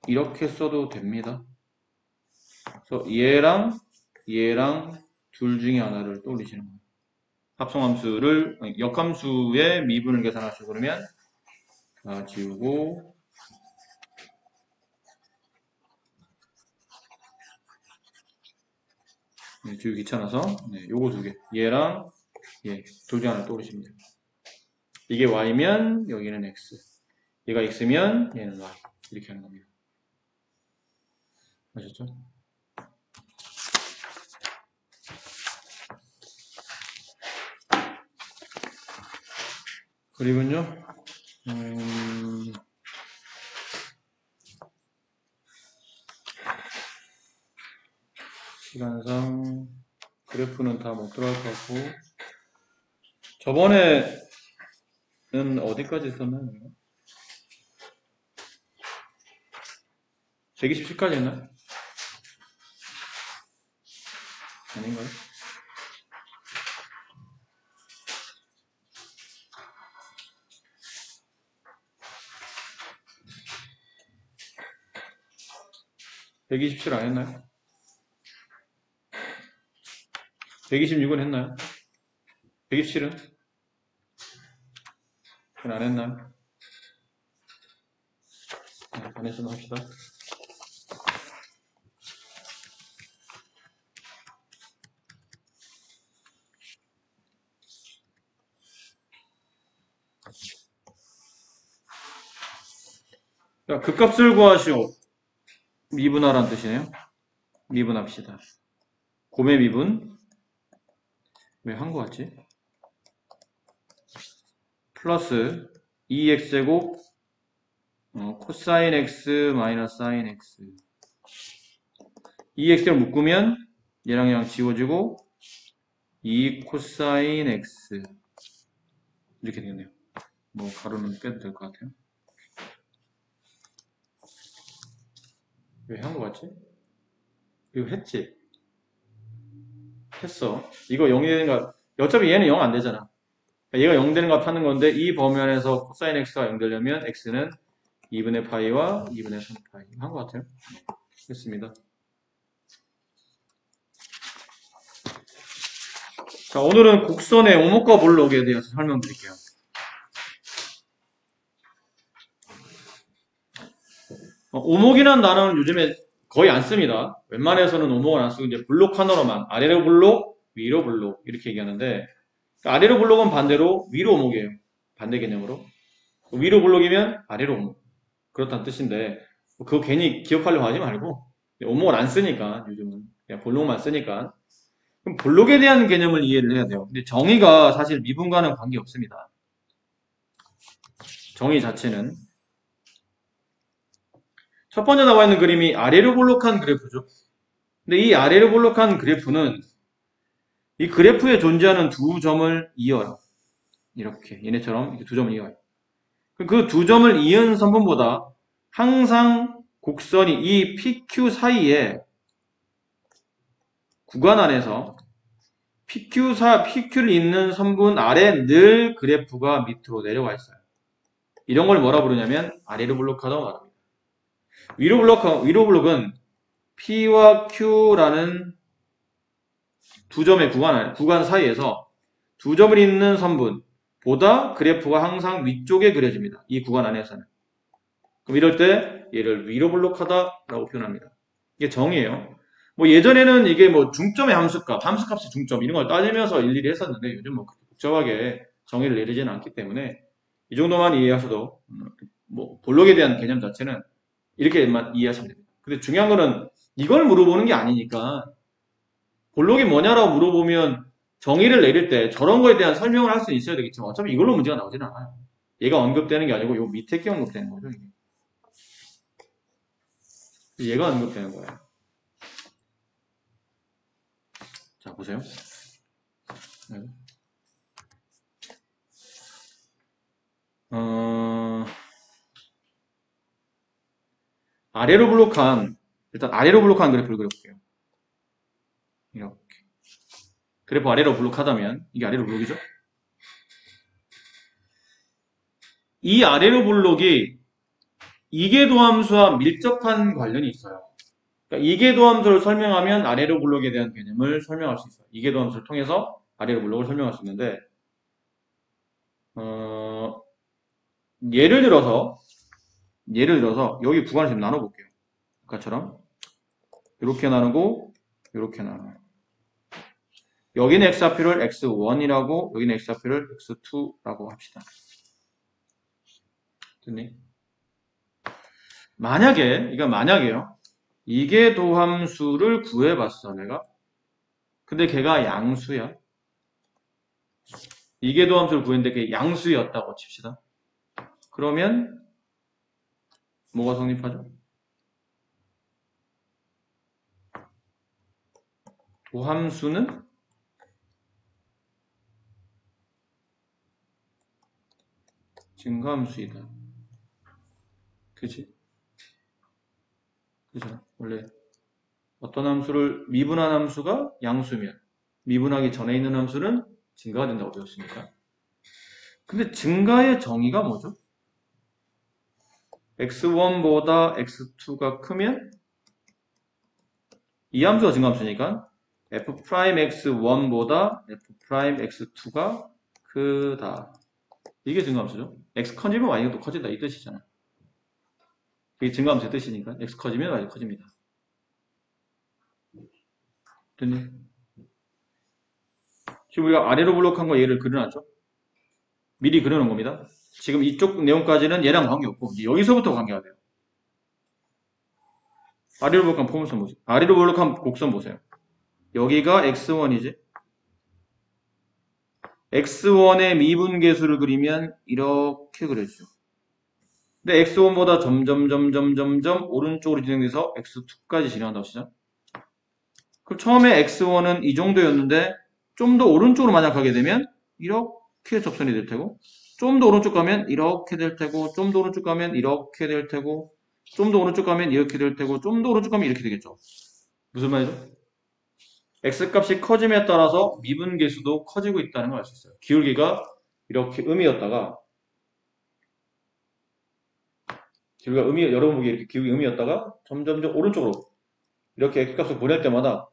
이렇게 써도 됩니다. 그래서 얘랑 둘 중에 하나를 떠올리시는 거예요. 합성함수를 역함수의 미분을 계산하시고 그러면 지우고 지우기 귀찮아서 요거 두 개 얘랑 둘 중에 하나 떠올리시면 돼요. 이게 y면 여기는 x, 얘가 x면 얘는 y 이렇게 하는 겁니다. 아셨죠? 그리고요 시간상 그래프는 다 못 들어갈 것 같고 저번에는 어디까지 썼나요? 127까지 했나요? 아닌가요? (127) 안 했나요? 126은 했나요? 127은? 그건 안 했나요? 안 했으면 합시다. 자, 극값을 구하시오. 미분하라는 뜻이네요. 미분합시다. 곰의 미분. 왜 한 거 같지? 플러스 2x제곱 코사인 x 마이너스 사인 x 2x를 묶으면 얘랑 얘랑 지워지고 2 코사인 x 이렇게 되겠네요. 뭐 가로는 빼도 될 것 같아요. 왜 한 거 같지? 이거 했지? 했어. 이거 0이 되는가? 어차피 얘는 0 안 되잖아. 얘가 0 되는 값 하는 건데 이 범위안에서 코사인 x가 0 되려면 x는 2분의 파이와 2분의 3파이 한 것 같아요. 됐습니다. 자, 오늘은 곡선의 오목과 볼록에 대해서 설명드릴게요. 오목이라는 단어는 요즘에 거의 안 씁니다. 웬만해서는 오목을 안 쓰고 이제 블록 하나로만 아래로 블록, 위로 블록 이렇게 얘기하는데 아래로 블록은 반대로 위로 오목이에요. 반대 개념으로. 위로 블록이면 아래로 오목. 그렇다는 뜻인데 그거 괜히 기억하려고 하지 말고 오목을 안 쓰니까 요즘은 그냥 볼록만 쓰니까 그럼 볼록에 대한 개념을 이해를 해야 돼요. 근데 정의가 사실 미분과는 관계 없습니다. 정의 자체는 첫 번째 나와 있는 그림이 아래로 볼록한 그래프죠. 근데 이 아래로 볼록한 그래프는 이 그래프에 존재하는 두 점을 이어요. 이렇게 얘네처럼 이렇게 두 점을 이어요. 그 두 점을 이은 선분보다 항상 곡선이 이 PQ 사이에 구간 안에서 PQ를 잇는 선분 아래 늘 그래프가 밑으로 내려와 있어요. 이런 걸 뭐라 부르냐면 아래로 블록하다고 말합니다. 위로 블록은 P와 Q라는 두 점의 구간 사이에서 두 점을 잇는 선분보다 그래프가 항상 위쪽에 그려집니다. 이 구간 안에서는. 그럼 이럴 때 얘를 위로 블록하다라고 표현합니다. 이게 정의예요. 뭐 예전에는 이게 뭐 중점의 함수값의 중점 이런 걸 따지면서 일일이 했었는데 요즘 뭐 복잡하게 정의를 내리지는 않기 때문에 이 정도만 이해하셔도 뭐 볼록에 대한 개념 자체는 이렇게만 이해하시면 됩니다. 근데 중요한 거는 이걸 물어보는 게 아니니까 볼록이 뭐냐라고 물어보면 정의를 내릴 때 저런 거에 대한 설명을 할 수 있어야 되겠지만 어차피 이걸로 문제가 나오지는 않아요. 얘가 언급되는 게 아니고 요 밑에 게 언급되는 거죠. 이게. 얘가 언급되는 거예요. 자 보세요. 네. 아래로 블록한, 일단 아래로 블록한 그래프를 그려볼게요. 이렇게. 그래프 아래로 블록하다면, 이게 아래로 블록이죠? 이 아래로 블록이 이계도함수와 밀접한 관련이 있어요. 그러니까 이계도함수를 설명하면 아래로 블록에 대한 개념을 설명할 수 있어요. 이계도함수를 통해서 아래로 블록을 설명할 수 있는데, 예를 들어서 여기 구간을 지금 나눠볼게요. 아까처럼 이렇게 나누고 이렇게 나눠요. 여기는 x좌표를 x1이라고 여기는 x좌표를 x2라고 합시다. 됐니? 만약에요. 이계도함수를 구해봤어 내가. 근데 걔가 양수야. 이계도함수를 구했는데 걔 양수였다고 칩시다. 그러면 뭐가 성립하죠? 도함수는 증가함수이다. 그치? 그죠? 원래 어떤 함수를 미분한 함수가 양수면 미분하기 전에 있는 함수는 증가가 된다고 배웠으니까. 근데 증가의 정의가 뭐죠? x1보다 x2가 크면 이 함수가 증가함수니까 f'x1보다 f'x2가 크다. 이게 증가함수죠. x 커지면 y가 또 커진다 이 뜻이잖아. 그게 증가함수의 뜻이니까 x 커지면 y 커집니다. 됐니? 지금 우리가 아래로 블록한 거 얘를 그려놨죠? 미리 그려놓은 겁니다. 지금 이쪽 내용까지는 얘랑 관계없고 여기서부터 관계가 돼요. 아래로 블록한 포물선 보세요. 아래로 블록한 곡선 보세요. 여기가 x1이지. x1의 미분계수를 그리면 이렇게 그려지죠. 근데 x1보다 점점 오른쪽으로 진행돼서 x2까지 진행한다고 치자. 그럼 처음에 x1은 이 정도였는데 좀 더 오른쪽으로 만약 가게 되면 이렇게 접선이 될 테고 좀 더 오른쪽 가면 이렇게 될 테고 좀 더 오른쪽 가면 이렇게 될 테고 좀 더 오른쪽 가면 이렇게 될 테고 좀 더 오른쪽 가면 이렇게 되겠죠. 무슨 말이죠? x값이 커짐에 따라서 미분계수도 커지고 있다는 걸 알 수 있어요. 기울기가 이렇게 음이었다가 여러분 보기에 이렇게 기울기 음이었다가 점점점 오른쪽으로 이렇게 x값을 보낼 때마다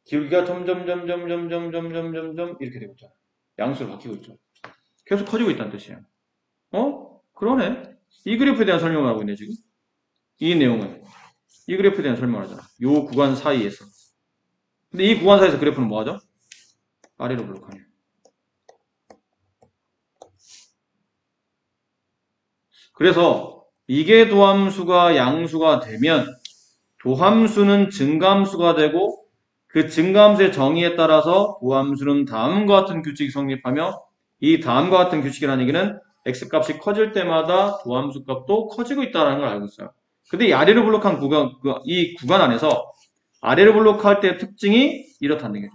기울기가 점점점점점점점점점 이렇게 되고 있잖아요. 양수로 바뀌고 있죠. 계속 커지고 있다는 뜻이에요. 그러네. 이 그래프에 대한 설명을 하고 있네 지금. 이 내용은 이 그래프에 대한 설명을 하잖아. 요 구간 사이에서. 근데 이 구간 사이에서 그래프는 뭐 하죠? 아래로 블록하네요. 그래서 이게 도함수가 양수가 되면 도함수는 증가함수가 되고 그 증가함수의 정의에 따라서 도함수는 다음과 같은 규칙이 성립하며 이 다음과 같은 규칙이라는 얘기는 x값이 커질 때마다 도함수 값도 커지고 있다는 걸 알고 있어요. 근데 이 아래로 블록한 이 구간 안에서 아래로 블록할 때의 특징이 이렇다는 얘기죠.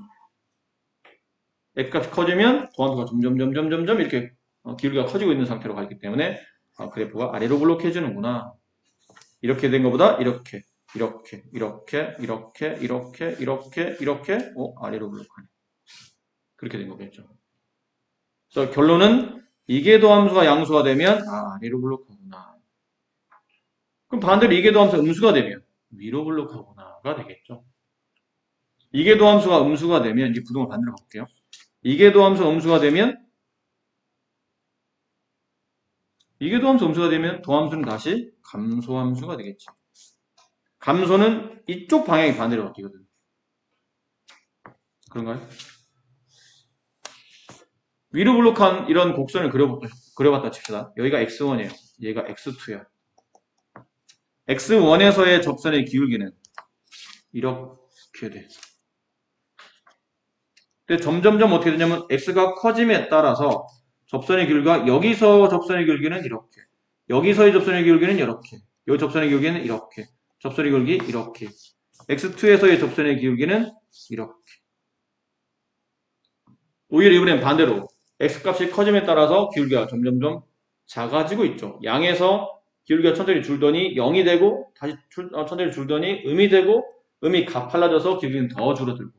x값이 커지면 도함수가 점점 이렇게 기울기가 커지고 있는 상태로 가 있기 때문에 그래프가 아래로 블록해지는구나. 이렇게 된 것보다 이렇게 아래로 블록하네. 그렇게 된 거겠죠. 그래서 결론은 이계도함수가 양수가 되면 아래로 블록하구나. 그럼 반대로 이계도함수가 음수가 되면 위로 블록하구나가 되겠죠. 이계도함수가 음수가 되면 이제 부동을 반대로 바꿀게요. 이계도함수가 음수가 되면 도함수는 다시 감소함수가 되겠지. 감소는 이쪽 방향이 반대로 바뀌거든. 그런가요? 위로 블록한 이런 곡선을 그려봤다 칩시다. 여기가 x1이에요. 얘가 x2야. x1에서의 접선의 기울기는 이렇게 돼. 근데 점점점 어떻게 되냐면 x가 커짐에 따라서 접선의 기울기가 여기서 접선의 기울기는 이렇게, 여기서의 접선의 기울기는 이렇게, 여기 접선의 기울기는 이렇게, 접선의 기울기 이렇게, x2에서의 접선의 기울기는 이렇게. 오히려 이번엔 반대로 x값이 커짐에 따라서 기울기가 점점점 작아지고 있죠. 양에서 기울기가 천천히 줄더니 0이 되고 다시 천천히 줄더니 음이 되고 음이 가팔라져서 기울기는 더 줄어들고.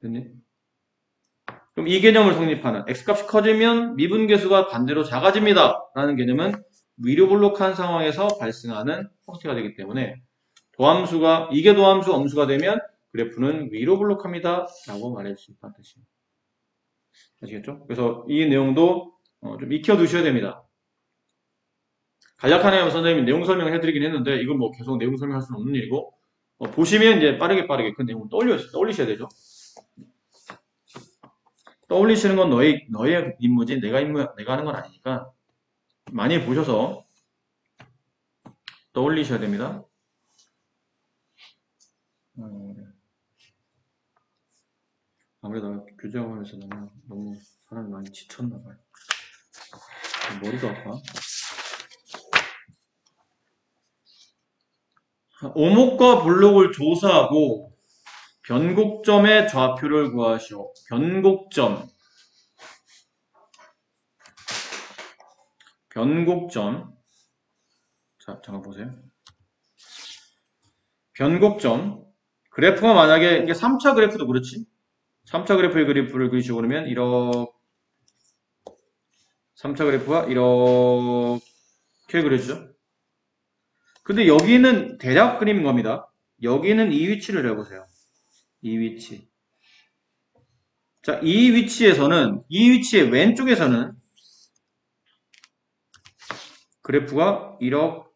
됐니? 그럼 이 개념을 성립하는 x값이 커지면 미분계수가 반대로 작아집니다. 라는 개념은 위로 블록한 상황에서 발생하는 형태가 되기 때문에 도함수가 이게 도함수 엄수가 되면 그래프는 위로 블록합니다. 라고 말해줄 수 있다는 뜻이에요. 아시겠죠? 그래서 이 내용도 좀 익혀두셔야 됩니다. 간략하네요. 선생님이 내용 설명을 해드리긴 했는데 이건 뭐 계속 내용 설명할 수는 없는 일이고 보시면 이제 빠르게 그 내용을 떠올리셔야 되죠. 떠올리시는 건 너의 임무지 내가 하는 건 아니니까 많이 보셔서 떠올리셔야 됩니다. 아무래도 교재하고 하면서 너무 사람이 많이 지쳤나 봐요. 머리도 아파. 오목과 블록을 조사하고 변곡점의 좌표를 구하시오. 변곡점. 자, 잠깐 보세요. 변곡점. 그래프가 만약에 이게 3차 그래프도 그렇지. 3차 그래프를 그리시고 그러면 3차 그래프가 이렇게 그려지죠. 근데 여기는 대략 그림인 겁니다. 여기는 이 위치를 해보세요. 이 위치. 자, 이 위치의 왼쪽에서는 그래프가 이렇게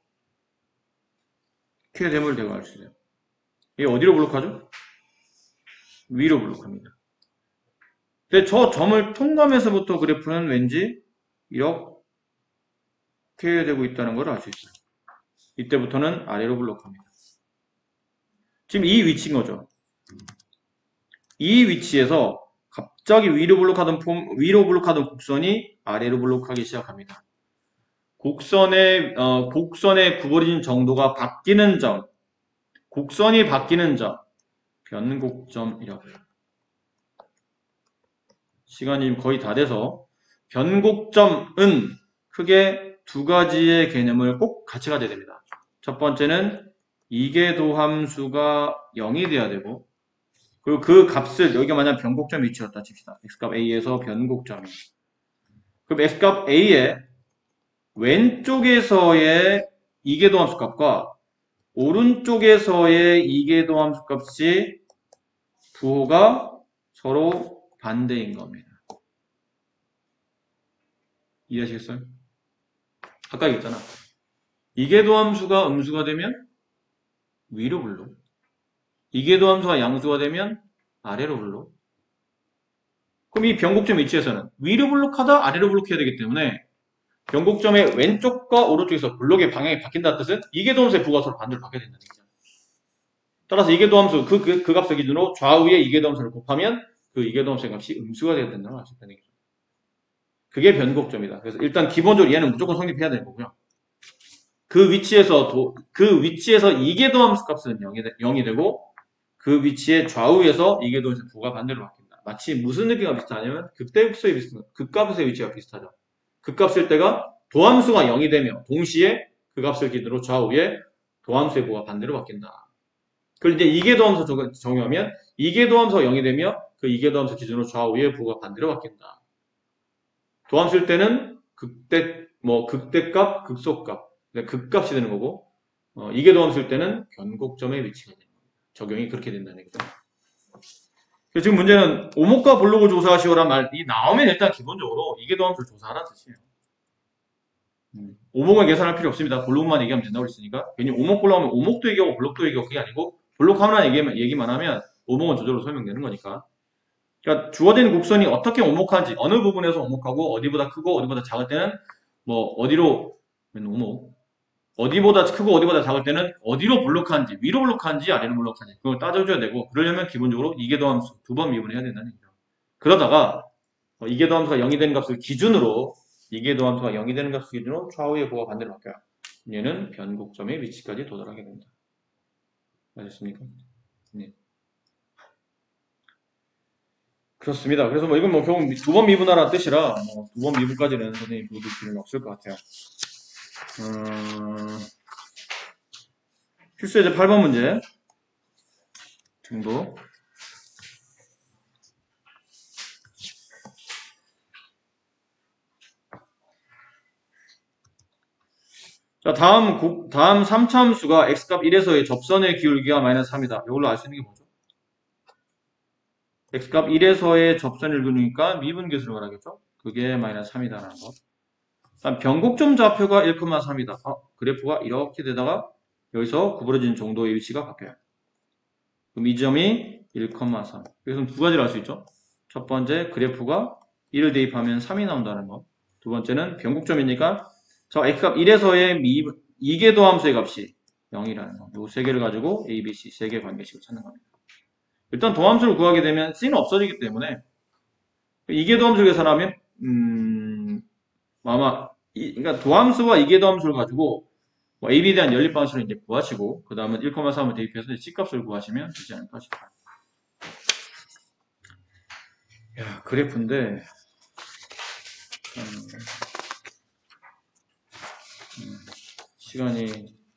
됨을 대고 알 수 있어요. 이게 어디로 블록하죠? 위로 블록합니다. 근데 저 점을 통과하면서부터 그래프는 왠지 이렇게 되고 있다는 걸 알 수 있어요. 이때부터는 아래로 블록합니다. 지금 이 위치인 거죠. 이 위치에서 갑자기 위로 블록하던 곡선이 아래로 블록하기 시작합니다. 곡선의 구부러진 정도가 바뀌는 점, 곡선이 바뀌는 점, 변곡점이라고 해요. 시간이 거의 다 돼서 변곡점은 크게 두 가지의 개념을 꼭 같이 가져야 됩니다. 첫 번째는 이계도함수가 0이 돼야 되고 그리고 그 값을 여기가 만약 변곡점 위치였다 칩시다. x값 a에서 변곡점이 그럼 x값 a의 왼쪽에서의 이계도함수 값과 오른쪽에서의 이계도함수 값이 부호가 서로 반대인 겁니다. 이해하시겠어요? 아까 얘기했잖아. 이계도함수가 음수가 되면 위로 블록, 이계도함수가 양수가 되면 아래로 블록. 그럼 이 변곡점 위치에서는 위로 블록하다 아래로 블록해야 되기 때문에 변곡점의 왼쪽과 오른쪽에서 블록의 방향이 바뀐다는 뜻은 이계도함수의 부호가 서로 반대로 바뀌어야 된다는 얘기죠. 따라서 이계도함수 그 값을 기준으로 좌우의 이계도함수를 곱하면 그 이계도함수의 값이 음수가 되어야 된다는 걸 알 수 있다는 얘기죠. 그게 변곡점이다. 그래서 일단 기본적으로 얘는 무조건 성립해야 되는 거고요. 그 위치에서 이계도함수 값은 0이 되고 그 위치의 좌우에서 이계도함수 부호가 반대로 바뀐다. 마치 무슨 느낌과 비슷하냐면 극대극소의 극값의 위치가 비슷하죠. 극값일 때가 도함수가 0이 되며 동시에 그 값을 기준으로 좌우에 도함수의 부호가 반대로 바뀐다. 그걸 이제 이계도함수 정의하면 이계도함수가 0이 되며 그 이계도함수 기준으로 좌우의 부호가 반대로 바뀐다. 도함수일 때는 극대값, 극소값, 극값이 되는 거고 이계도함수일 때는 변곡점의 위치가 되는 겁니다. 적용이 그렇게 된다는 얘기죠. 지금 문제는 오목과 블록을 조사하시오란 말이 나오면 일단 기본적으로 이계도함수를 조사하라는 뜻이에요. 오목은 계산할 필요 없습니다. 블록만 얘기하면 된다고 했으니까 괜히 오목 블록하면 오목도 얘기하고 블록도 얘기하고 그게 아니고 블록 하나 얘기만 하면 오목은 저절로 설명되는 거니까. 그러니까 주어진 곡선이 어떻게 오목한지 어느 부분에서 오목하고 어디보다 크고 어디보다 작을 때는 뭐 어디로 오목 어디보다 크고 어디보다 작을 때는 어디로 블록하는지 위로 블록하는지 아래로 블록하는지 그걸 따져줘야 되고 그러려면 기본적으로 이계도함수 2번 미분해야 된다는 얘기죠. 그러다가 이계도함수가 0이 되는 값을 기준으로 이계도함수가 0이 되는 값을 기준으로 좌우의 부호가 반대로 바뀌어요. 얘는 변곡점의 위치까지 도달하게 됩니다. 맞았습니까? 네. 그렇습니다. 그래서 뭐 이건 뭐 결국 2번 미분하라는 뜻이라 2번 미분까지는 선생님 보여드릴 필요는 없을 것 같아요. 필수예제 8번 문제 정도. 자, 다음 3차 함수가 x값 1에서의 접선의 기울기가 마이너스 3이다. 이걸로 알 수 있는 게 뭐죠? x값 1에서의 접선의 기울기니까 미분계수를 말하겠죠? 그게 마이너스 3이다라는 거. 다음 변곡점 좌표가 1,3이다. 그래프가 이렇게 되다가 여기서 구부러진 정도의 위치가 바뀌어요. 그럼 이 점이 1,3. 그래서 두 가지를 알 수 있죠. 첫 번째, 그래프가 1을 대입하면 3이 나온다는 거. 두 번째는 변곡점이니까 저 x값 1에서의 이계도 함수의 값이 0이라는 거. 이 세 개를 가지고 a, b, c 세 개 관계식을 찾는 겁니다. 일단 도함수를 구하게 되면 c는 없어지기 때문에 이계도 함수를 계산하면 그러니까 도함수와 이계도 함수를 가지고 뭐 AB에 대한 연립방수를 이제 구하시고, 그 다음은 1,3을 대입해서 C값을 구하시면 되지 않을까 싶어요. 야, 그래프인데,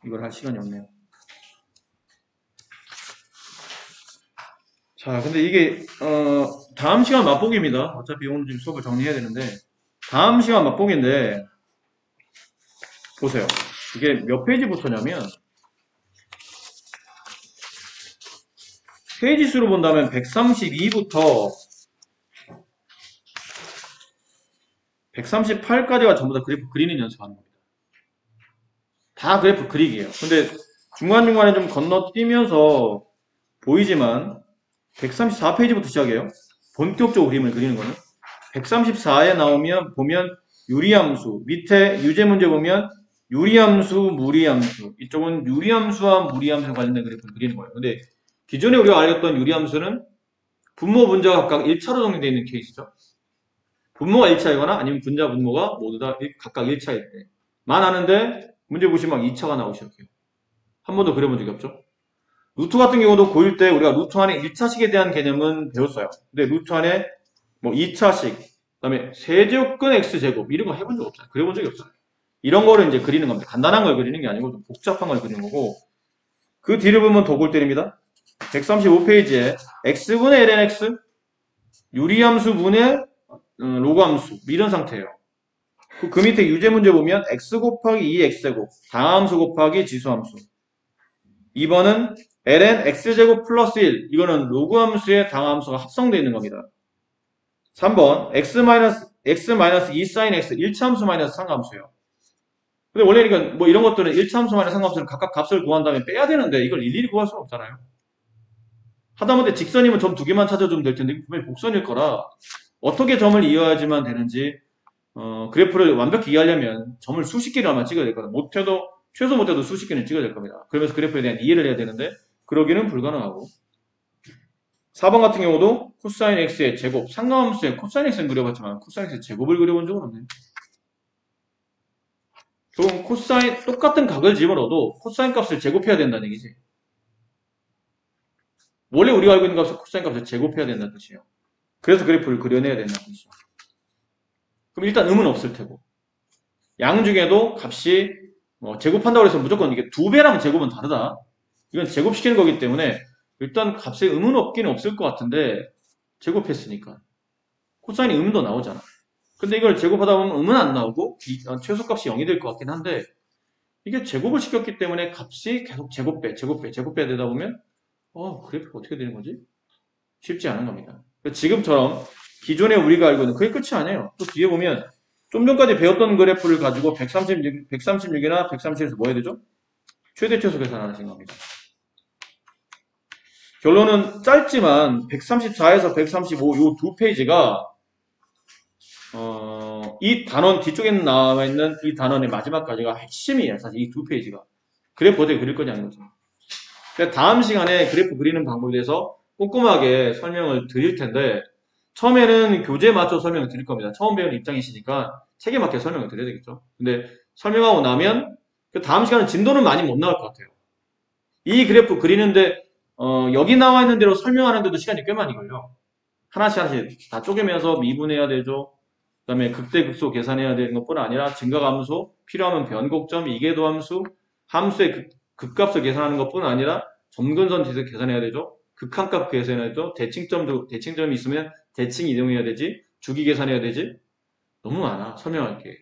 이걸 할 시간이 없네요. 자, 근데 이게, 다음 시간 맛보기입니다. 어차피 오늘 지금 수업을 정리해야 되는데, 다음 시간 맛보기인데, 보세요. 이게 몇 페이지부터냐면, 페이지 수로 본다면 132부터 138까지가 전부 다 그래프 그리는 연습하는 겁니다. 다 그래프 그리기예요. 근데 중간중간에 좀 건너뛰면서 보이지만 134페이지부터 시작해요. 본격적으로 그림을 그리는 거는 134에 보면 유리함수, 밑에 유제 문제 보면 유리함수, 무리함수, 이쪽은 유리함수와 무리함수 관련된 그래프를 그리는 거예요. 근데 기존에 우리가 알렸던 유리함수는 분모, 분자가 각각 1차로 정리되어 있는 케이스죠. 분모가 1차이거나 아니면 분자, 분모가 모두 다 각각 1차일 때만 하는데 문제 보시면 막 2차가 나오기 시작해요. 한 번도 그려본 적이 없죠. 루트 같은 경우도 고1 때 우리가 루트 안에 1차식에 대한 개념은 배웠어요. 근데 루트 안에 뭐 2차식, 그 다음에 세제곱근 x제곱 이런 거 해본 적 없잖아요. 그려본 적이 없잖아요. 이런 거를 이제 그리는 겁니다. 간단한 걸 그리는 게 아니고 좀 복잡한 걸 그리는 거고, 그 뒤를 보면 더 골 때립니다. 135페이지에 x분의 ln x 유리함수분의 로그함수 이런 상태예요. 그 밑에 유제 문제 보면 x 곱하기 2x제곱 다함수 곱하기 지수함수, 2번은 ln x제곱 플러스 1 이거는 로그함수의 당함수가 합성되어 있는 겁니다. 3번 x-2 sin x 1차함수 마이너스 상함수예요. 근데 원래 그러니까 뭐 이런 것들은 1차함수 마이너스 상함수는 각각 값을 구한 다음에 빼야 되는데 이걸 일일이 구할 수는 없잖아요. 하다못해 직선이면 점 두 개만 찾아주면 될 텐데 분명히 곡선일 거라 어떻게 점을 이어야지만 되는지 그래프를 완벽히 이해하려면 점을 수십 개를 아마 찍어야 될 거다. 최소 못해도 수십 개는 찍어야 될 겁니다. 그러면서 그래프에 대한 이해를 해야 되는데 그러기는 불가능하고, 4번 같은 경우도 코사인 x의 제곱, 상가함수의 코사인 x는 그려봤지만 코사인 x의 제곱을 그려본 적은 없네요. 그럼 똑같은 각을 집어넣어도 코사인 값을 제곱해야 된다는 얘기지. 원래 우리가 알고 있는 값을 코사인 값을 제곱해야 된다는 뜻이에요. 그래서 그래프를 그려내야 된다는 뜻이죠. 그럼 일단 음은 없을 테고, 양 중에도 값이 제곱한다고 해서 무조건 이게 2배랑 제곱은 다르다. 이건 제곱시키는 거기 때문에 일단 값에 음은 없기는 없을 것 같은데 제곱했으니까 코사인이 음도 나오잖아. 근데 이걸 제곱하다 보면 음은 안 나오고 최소값이 0이 될 것 같긴 한데, 이게 제곱을 시켰기 때문에 값이 계속 제곱배 되다 보면 그래프가 어떻게 되는 거지? 쉽지 않은 겁니다. 지금처럼 기존에 우리가 알고 있는 그게 끝이 아니에요. 또 뒤에 보면 좀 전까지 배웠던 그래프를 가지고 136이나 137에서 뭐 해야 되죠? 최대 최소 계산하시는 겁니다. 결론은 짧지만 134에서 135 이 두 페이지가 이 단원 뒤쪽에 나와 있는 이 단원의 마지막까지가 핵심이에요. 사실 이 두 페이지가. 그래프 어떻게 그릴 거냐는 거죠. 그러니까 다음 시간에 그래프 그리는 방법에 대해서 꼼꼼하게 설명을 드릴 텐데, 처음에는 교재에 맞춰 설명을 드릴 겁니다. 처음 배우는 입장이시니까 책에 맞게 설명을 드려야 되겠죠. 근데 설명하고 나면 그 다음 시간은 진도는 많이 못 나올 것 같아요. 이 그래프 그리는데 여기 나와 있는 대로 설명하는데도 시간이 꽤 많이 걸려. 하나씩 다 쪼개면서 미분해야 되죠. 그다음에 극대극소 계산해야 되는 것뿐 아니라 증가감소, 필요하면 변곡점, 이계도함수, 함수의 극값을 계산하는 것뿐 아니라 점근선 지수 계산해야 되죠. 극한값 계산해야 되죠. 대칭점이 있으면 대칭 이동해야 되지. 주기 계산해야 되지. 너무 많아. 설명할 게.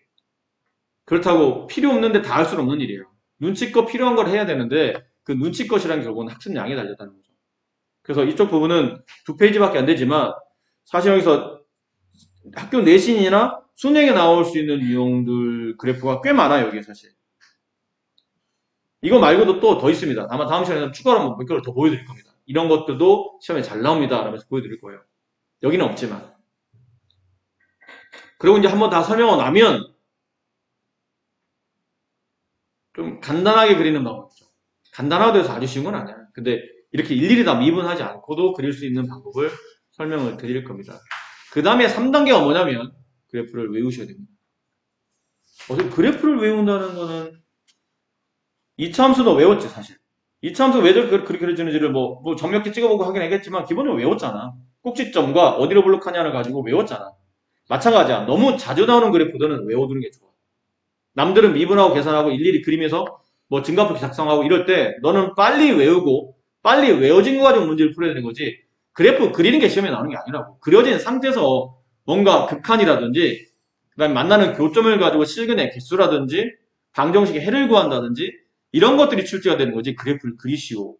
그렇다고 필요 없는데 다 할 수는 없는 일이에요. 눈치껏 필요한 걸 해야 되는데 그 눈치껏이란 결국은 학습량에 달렸다는 거죠. 그래서 이쪽 부분은 2페이지밖에 안 되지만 사실 여기서 학교 내신이나 수능에 나올 수 있는 유형들 그래프가 꽤 많아요. 여기 사실. 이거 말고도 또 더 있습니다. 아마 다음 시간에 추가로 몇 개를 더 보여드릴 겁니다. 이런 것들도 시험에 잘 나옵니다. 라면서 보여드릴 거예요. 여기는 없지만. 그리고 이제 한번 다 설명하고 나면 좀 간단하게 그리는 방법이죠. 간단하다고 해서 아주 쉬운 건 아니야. 근데 이렇게 일일이 다 미분하지 않고도 그릴 수 있는 방법을 설명을 드릴 겁니다. 그 다음에 3단계가 뭐냐면 그래프를 외우셔야 됩니다. 그래프를 외운다는 거는 2차 함수도 외웠지 사실. 2차 함수 왜 그렇게 그려지는지를 뭐 정몇 개 찍어보고 하긴 하겠지만 기본적으로 외웠잖아. 꼭지점과 어디로 블록하냐를 가지고 외웠잖아. 마찬가지야. 너무 자주 나오는 그래프들은 외워두는 게 좋아. 남들은 미분하고 계산하고 일일이 그리면서 뭐 증가표 작성하고 이럴 때 너는 빨리 외우고 빨리 외워진 거 가지고 문제를 풀어야 되는 거지. 그래프 그리는 게 시험에 나오는 게 아니라고. 그려진 상태에서 뭔가 극한이라든지 그다음에 만나는 교점을 가지고 실근의 개수라든지 방정식의 해를 구한다든지 이런 것들이 출제가 되는 거지. 그래프를 그리시오.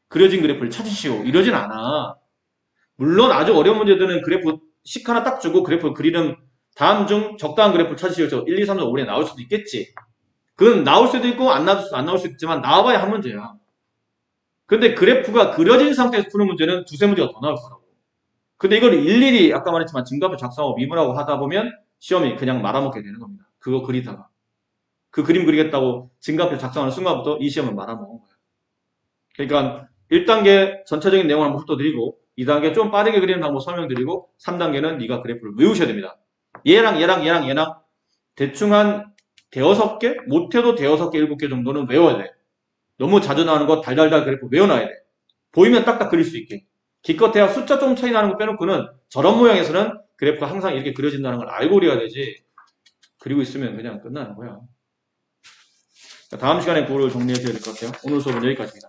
그려진 그래프를 찾으시오. 이러진 않아. 물론 아주 어려운 문제들은 그래프 식 하나 딱 주고 그래프 그리는 다음 중 적당한 그래프를 찾으시오. 1, 2, 3, 4, 5에 나올 수도 있겠지. 그건 나올 수도 있고 안 나올 수도 있지만 나와봐야 한 문제야. 근데 그래프가 그려진 상태에서 푸는 문제는 두세 문제가 더 나올 거라고. 근데 이걸 일일이 아까 말했지만 증가표 작성하고 미분하고 하다 보면 시험이 그냥 말아먹게 되는 겁니다. 그거 그리다가. 그 그림 그리겠다고 증가표 작성하는 순간부터 이 시험은 말아먹은 거예요. 그러니까 1단계 전체적인 내용을 한번 훑어드리고 2단계 좀 빠르게 그리는 방법 설명드리고 3단계는 네가 그래프를 외우셔야 됩니다. 얘랑 대충 한 대여섯 개? 못해도 대여섯 개, 7개 정도는 외워야 돼. 너무 자주 나오는 거 달달달 그래프 외워놔야 돼. 보이면 딱딱 그릴 수 있게. 기껏해야 숫자 좀 차이 나는 거 빼놓고는 저런 모양에서는 그래프가 항상 이렇게 그려진다는 걸 알고 그려야 되지. 그리고 있으면 그냥 끝나는 거야. 다음 시간에 그거를 정리해 드려야 될 것 같아요. 오늘 수업은 여기까지입니다.